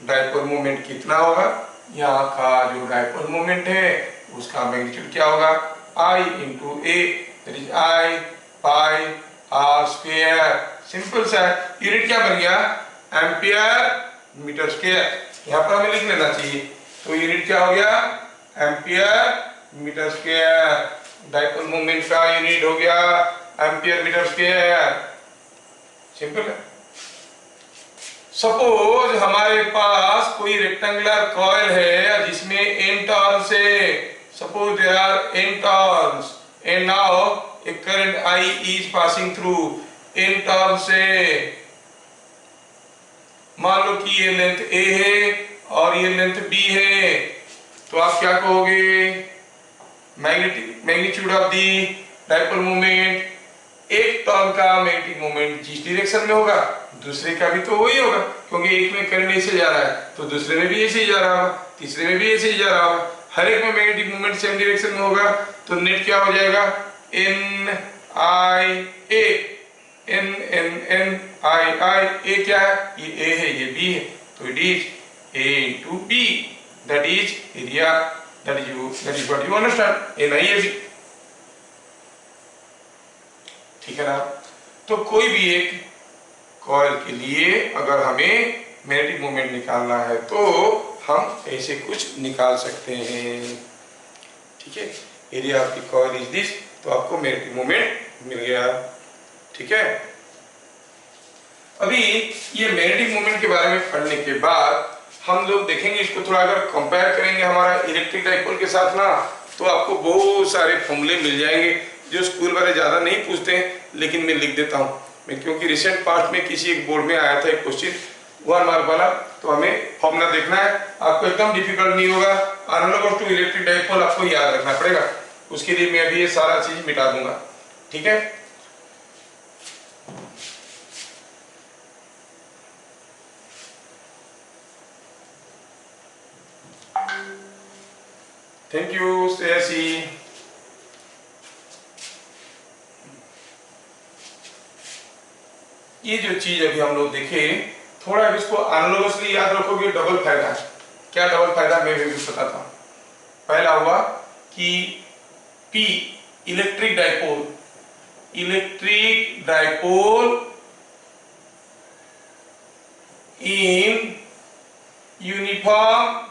डायपोल मोमेंट कितना होगा, यहाँ का जो डायपोल मोमेंट है उसका मैग्नीट्यूड क्या होगा, I into a, that is I pi r square। Simple सा है, यूनिट क्या बन गया, एम्पियर मीटर स्क्वायर, यहाँ पर हमें लिख लेना चाहिए। तो यूनिट क्या हो गया, ampere metre square, dipole moment का यूनिट हो गया एम्पियर मीटर स्क्वायर, सिंपल है। सपोज हमारे पास कोई रेक्टेंगुलर कॉइल है जिसमें n टर्न्स है, suppose there are n turns and now a current I is passing through n turns है। मान लो कि ये लेंथ a है और ये लेंथ b है, तो आप क्या कहोगे, magnitude of the dipole moment, एक टर्न का मैग्नेटिक मोमेंट जिस डायरेक्शन में होगा दूसरे का भी तो वही होगा, क्योंकि एक में करंट ऐसे जा रहा है तो दूसरे में भी ऐसे ही जा रहा होगा, तीसरे में भी ऐसे ही जा रहा होगा, हर एक में मैग्नेटिक मोमेंट सेम डायरेक्शन में होगा। तो नेट क्या हो जाएगा, n I a, n n n I a क्या है, ये a है ये b है, तो it is a into b, that is area, that is what you understand, n I a b, ठीक है ना। तो कोई भी एक कॉइल के लिए अगर हमें मैग्नेटिक मोमेंट निकालना है तो हम ऐसे कुछ निकाल सकते हैं, ठीक है। Area of the coil is this, तो आपको मैग्नेटिक मोमेंट मिल गया, ठीक है। अभी ये मैग्नेटिक मोमेंट के बारे में पढ़ने के बाद हम लोग देखेंगे इसको थोड़ा, अगर कंपेयर करेंगे हमारा इलेक्ट्रिक डाइपोल के साथ ना, तो आपको बहुत सारे फॉर्मूले मिल जाएंगे जो स्कूल वाले ज्यादा नहीं पूछते हैं, लेकिन मैं लिख देता हूँ मैं, क्योंकि रिसेंट पास्ट में किसी एक बोर्ड में आया था एक क्वेश्चन 1 मार्क वाला, तो हमें फॉर्मूला देखना है, आपको एकदम डिफिकल्ट नहीं होगा। एनालॉगस टू इलेक्ट्रिक डाइपोल आपको याद रखना पड़ेगा, उसके लिए मैं अभी ये सारा चीज मिटा दूंगा, ठीक है। Thank you Shreyasi. ये जो चीज अभी हम लोग देखे, थोड़ा इसको एनालॉगसली याद रखोगे, डबल फायदा। क्या डबल फायदा मैं भी बताता हूं। पहला हुआ कि P electric dipole in uniform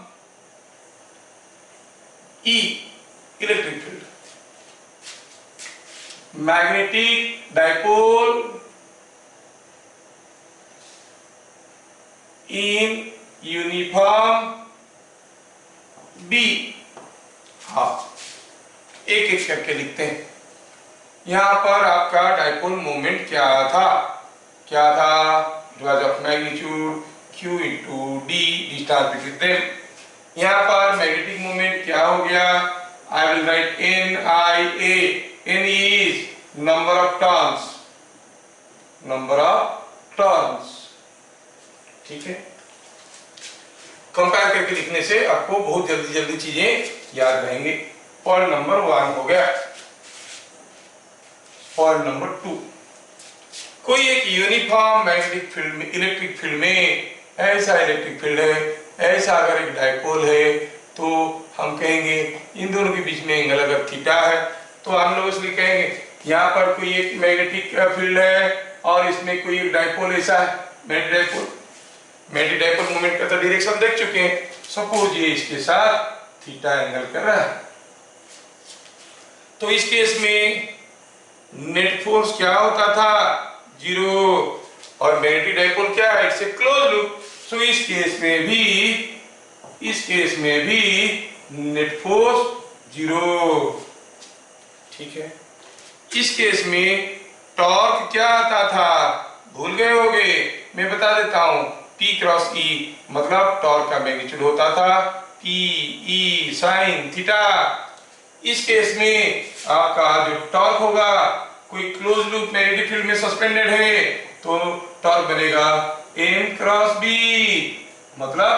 E electric field, magnetic dipole in uniform B। हाँ, एक एक करके लिखते हैं। यहां पर आपका डाइपोल मोमेंट क्या था, it was of magnitude Q into D, distance between them. यहाँ पर मैग्नेटिक मोमेंट क्या हो गया, I will write n I a, n is number of turns, ठीक है। कंपेयर करके लिखने से आपको बहुत जल्दी चीजें याद रहेंगे। पॉइंट नंबर 1 हो गया। पॉइंट नंबर 2, कोई एक यूनिफॉर्म मैग्नेटिक फील्ड में, इलेक्ट्रिक फील्ड में, ऐसा इलेक्ट्रिक फील्ड है, ऐसा अगर एक डाइपोल है, तो हम कहेंगे इन दोनों के बीच में एंगल अगर थीटा है, तो हम लोग इसलिए कहेंगे यहाँ पर कोई एक मैग्नेटिक फील्ड है और इसमें कोई एक डाइपोल ऐसा है, मैग्नेटिक डाइपोल मोमेंट का तो डायरेक्शन देख चुके हैं। सपोज ये इसके साथ थीटा एंगल कर रहा है, तो इस केस में नेट फोर्स क्या होता था, 0, और मैग्नेटिक डाइपोल क्या है, इट्स ए क्लोज लूप। सो इस केस में भी नेट फोर्स 0। ठीक है, इस केस में टॉर्क क्या आता था, भूल गए होगे, मैं बता देता हूं, P क्रॉस E, मतलब टॉर्क का मैग्नीट्यूड होता था P E साइन थीटा। इस केस में आपका जो टॉर्क होगा, कोई क्लोज लूप मैग्नेटिक फील्ड में सस्पेंडेड है, तो टॉर्क बनेगा M क्रॉस B, मतलब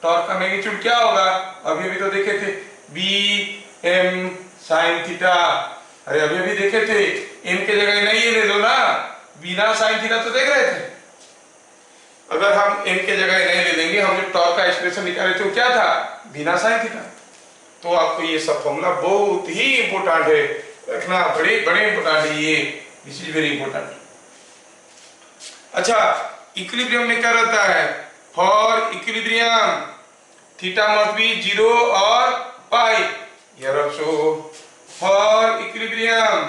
टॉर्क का मैग्नीट्यूड क्या होगा, अभी अभी तो देखे थे B M साइन थीटा। अरे अभी अभी देखे थे, M के जगह नहीं ये ले लो ना, बिना साइन थीटा तो देख रहे थे। अगर हम M के जगह नहीं ले लेंगे, हम जो टॉर्क का एक्सप्रेशन निकाले थे वो क्या था, बिना साइन थीटा। तो आपको ये सब फॉर्मूला बहुत ही इंपॉर्टेंट है, रखना बड़े बड़े इंपॉर्टेंट है ये, दिस इज वेरी इंपॉर्टेंट। अच्छा, इक्विलिब्रियम में क्या रहता है, for equilibrium theta must be 0 और pi. Here also for equilibrium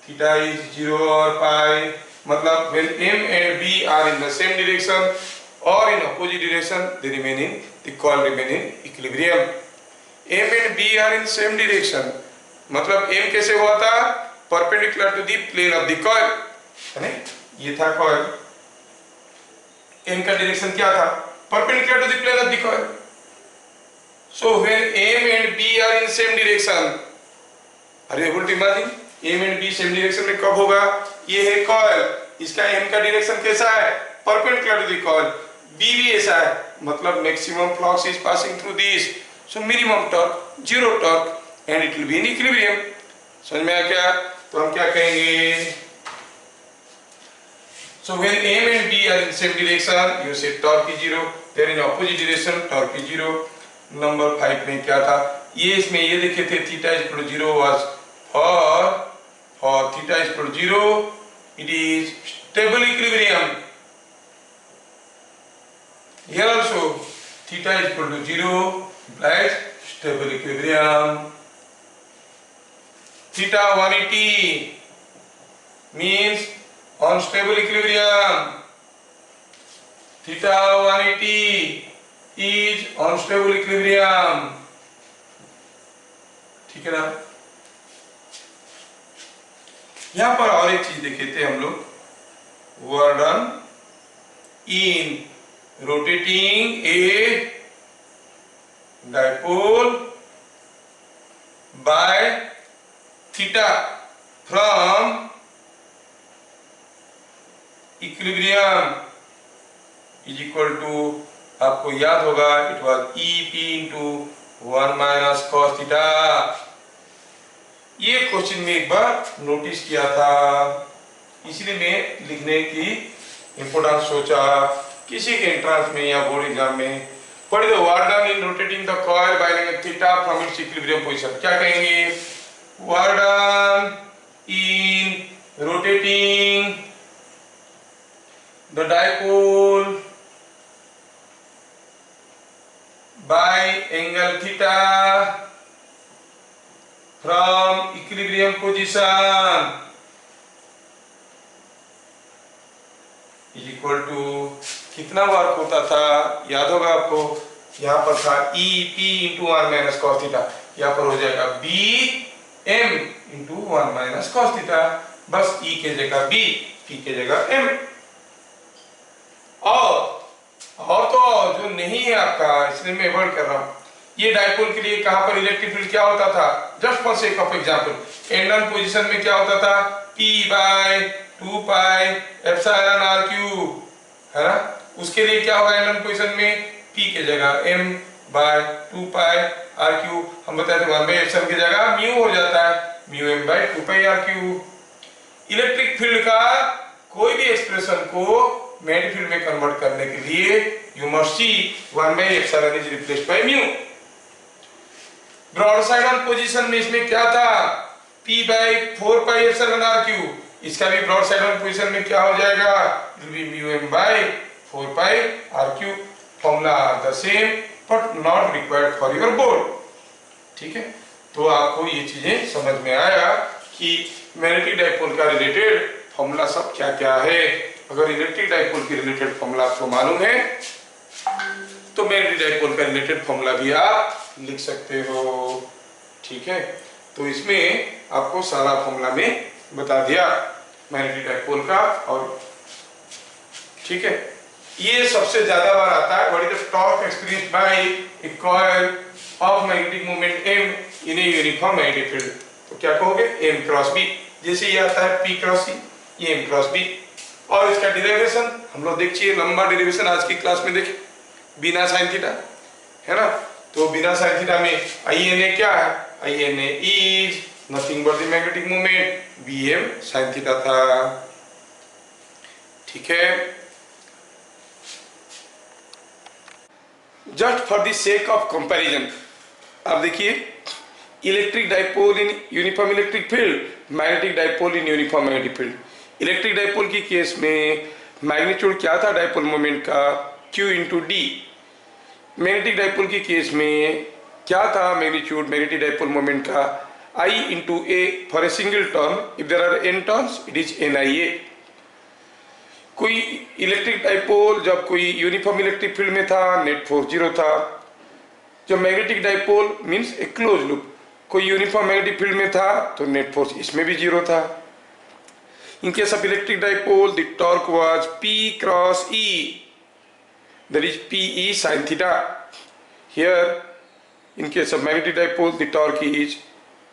theta is 0 और पाई, मतलब when M and B are in the same direction or in opposite direction, they remain in, the coil remain in equilibrium. M and B are in same direction, मतलब M कैसे हुआ था, perpendicular to the plane of the coil, है ना, ये था coil, M का डायरेक्शन क्या था, perpendicular to the plane of the coil. So when M and B are in same direction, are you able to imagine? M and B same direction में कब होगा, ये है कॉइल, इसका M का डायरेक्शन कैसा है, perpendicular to the coil, B भी ऐसा है, मतलब maximum flux is passing through this, so minimum torque, zero torque and it will be in equilibrium. समझ में आया क्या, तो हम क्या कहेंगे, so when M and B are in same direction, you say torque is 0, they are in opposite direction, torque is 0। Number 5 में क्या था, ये इसमें ये देखे थे, theta is equal to 0 was for theta is equal to 0, it is stable equilibrium. Here also theta is equal to 0 implies stable equilibrium. Theta 180 means unstable equilibrium. Theta 180 is unstable equilibrium. ठीक है ना। यहां पर और एक चीज देखे थे हम लोग, work done in rotating a dipole by theta from equilibrium is equal to, आपको याद होगा, it was E P into 1 minus cos theta. ये क्वेश्चन में एक बार नोटिस किया था, इसलिए मैं लिखने की इंपोर्टेंस सोचा, किसी के एंट्रेंस में या बोर्ड एग्जाम में what is the work done in rotating the coil bye angle theta from its equilibrium position, क्या कहेंगे, work done in rotating the dipole bye angle theta from equilibrium position is equal to, कितना वर्क होता था, याद होगा आपको, यहाँ पर था E P into 1 minus cos theta, यहाँ पर हो जाएगा B M into 1 minus cos theta, बस E के जगह B, P के जगह M। और तो जो नहीं है आपका, इसलिए मैं अवॉइड कर रहा हूँ, ये डाइपोल के लिए कहां पर इलेक्ट्रिक फील्ड क्या होता था, just for sake of example, end position में क्या होता था, P by 2 pi epsilon r cube, है ना, उसके लिए क्या होगा एंड पोजीशन में, P के जगह M बाय 2 पाई r क्यूब, हम बताए थे 1 बाय एप्सिलॉन की जगह म्यू हो जाता है, म्यू M बाय 2 पाई r क्यूब। इलेक्ट्रिक फील्ड का कोई भी एक्सप्रेशन को मैग्नेटिक फील्ड में कन्वर्ट करने के लिए you must see 1 by epsilon is replaced by mu. Broad side on position में इसमें क्या था, P by 4 pi epsilon r cube, इसका भी ब्रॉड साइड ऑन पोजीशन में क्या हो जाएगा, it will be mu M by 4 pi r cube. Formula are the same but not required for your board. ठीक है, तो आपको ये चीजें समझ में आया कि मैग्नेटिक डाइपोल का रिलेटेड फॉर्मूला सब क्या क्या है। अगर इलेक्ट्रिक डाइपोल की रिलेटेड फॉर्मूला आपको मालूम है तो मैग्नेटिक डाइपोल का रिलेटेड फॉर्मूला भी आप लिख सकते हो। ठीक है, तो इसमें आपको सारा फॉर्मूला में बता दिया मैग्नेटिक डाइपोल का। और ठीक है, ये सबसे ज्यादा बार आता है, what is the torque experienced bye A coil of magnetic moment m in a uniform magnetic field. तो क्या कहोगे, m क्रॉस b। जैसे ये आता है p क्रॉस c, ये m क्रॉस b। और इसका डेरिवेशन हम लोग देखिए, लंबा डेरिवेशन आज की क्लास में देखें, बिना साइन थीटा, है ना। तो बिना साइन थीटा में INA क्या है, INA is nothing but the magnetic moment BM sine theta था। ठीक है, just for the sake of comparison, अब देखिए, electric dipole in uniform electric field, magnetic dipole in uniform magnetic field. Electric dipole की केस में मैग्नीट्यूड क्या था डाइपोल मोमेंट का, Q into D. Magnetic dipole की केस में क्या था मैग्नीट्यूड मैग्नेटिक डाइपोल मोमेंट का, I into A for a single turn, if there are n turns it is NIA। कोई इलेक्ट्रिक डाइपोल जब कोई यूनिफॉर्म इलेक्ट्रिक फील्ड में था, नेट फोर्स 0 था। जब मैग्नेटिक डाइपोल मींस ए क्लोज लूप, कोई यूनिफॉर्म मैग्नेटिक फील्ड में था तो नेट फोर्स इसमें भी 0 था। इन case of electric dipole the torque was P cross E, that is PE sin theta. Here in case of magnetic dipole the torque is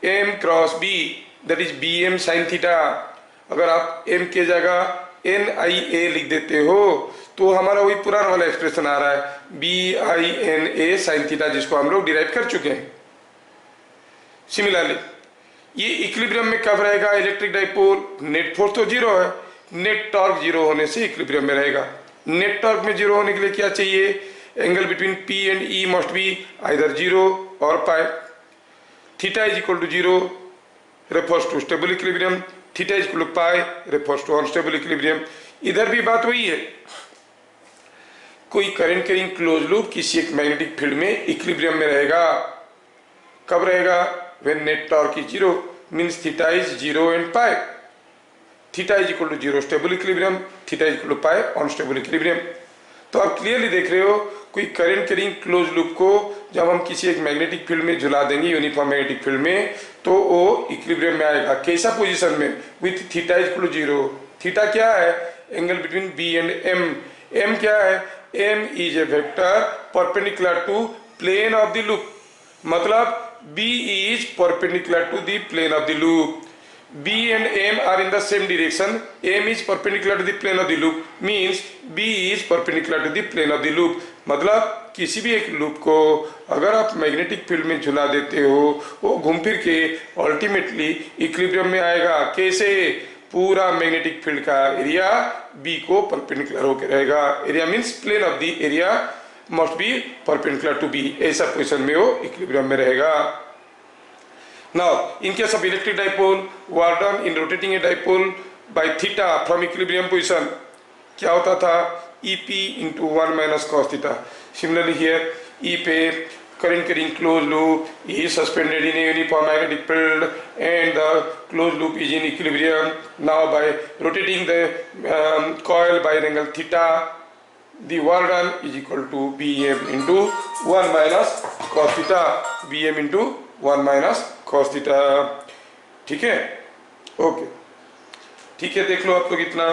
M cross B, that is BM sin theta. अगर आप M के जगह NIA लिख देते हो तो हमारा वही पुराना वाला एक्सप्रेशन आ रहा है BINA sin थीटा, जिसको हम लोग डिराइव कर चुके हैं। सिमिलरली ये इक्विलिब्रियम में कब रहेगा इलेक्ट्रिक डाइपोल, नेट फोर्स तो 0 है, नेट टॉर्क 0 होने से इक्विलिब्रियम में रहेगा। नेट टॉर्क में 0 होने के लिए क्या चाहिए, angle between P and E must be either 0 और pi. Theta is equal to 0 refers to stable equilibrium, theta is equal to pi refers to unstable equilibrium. इधर भी बात वही है, कोई करंट कैरिंग क्लोज लूप किसी एक मैग्नेटिक फील्ड में इक्विलिब्रियम में रहेगा। कब रहेगा, when net torque is 0 means theta is 0 and pi. Theta is equal to 0 stable equilibrium, theta is equal to pi unstable equilibrium. तो आप क्लियरली देख रहे हो, कोई करंट कैरिंग क्लोज लूप को जब हम किसी एक मैग्नेटिक फील्ड में झुला देंगे यूनिफॉर्म मैग्नेटिक फील्ड में, तो वो इक्विलिब्रियम में आएगा। कैसा पोजीशन में, with theta is equal to 0। Theta क्या है, angle between B and M। M क्या है, M is a vector perpendicular to plane of the loop, मतलब B is perpendicular to the plane of the loop. B and M are in the same direction. M is perpendicular to the plane of the loop means B is perpendicular to the plane of the loop. मतलब किसी भी एक लूप को अगर आप मैग्नेटिक फील्ड में झुला देते हो, वो घूम फिर के अल्टीमेटली इक्विलिब्रियम में आएगा। कैसे, पूरा मैग्नेटिक फील्ड का एरिया B को परपेंडिकुलर होकर रहेगा। Area means plane of the area must be perpendicular to B, ऐसा पोजीशन में वो इक्विलिब्रियम में रहेगा। Now in case of electric dipole work done in rotating a dipole by theta from equilibrium position, क्या होता था, EP into 1 minus cos theta. Similarly here E पे current carrying closed loop is suspended in a uniform magnetic field and the closed loop is in equilibrium. Now by rotating the coil by an angle theta, the work done is equal to BM into 1 minus cos theta, BM into 1 minus cos theta। ठीक है, ओके, ठीक है, देख लो आप लोग इतना।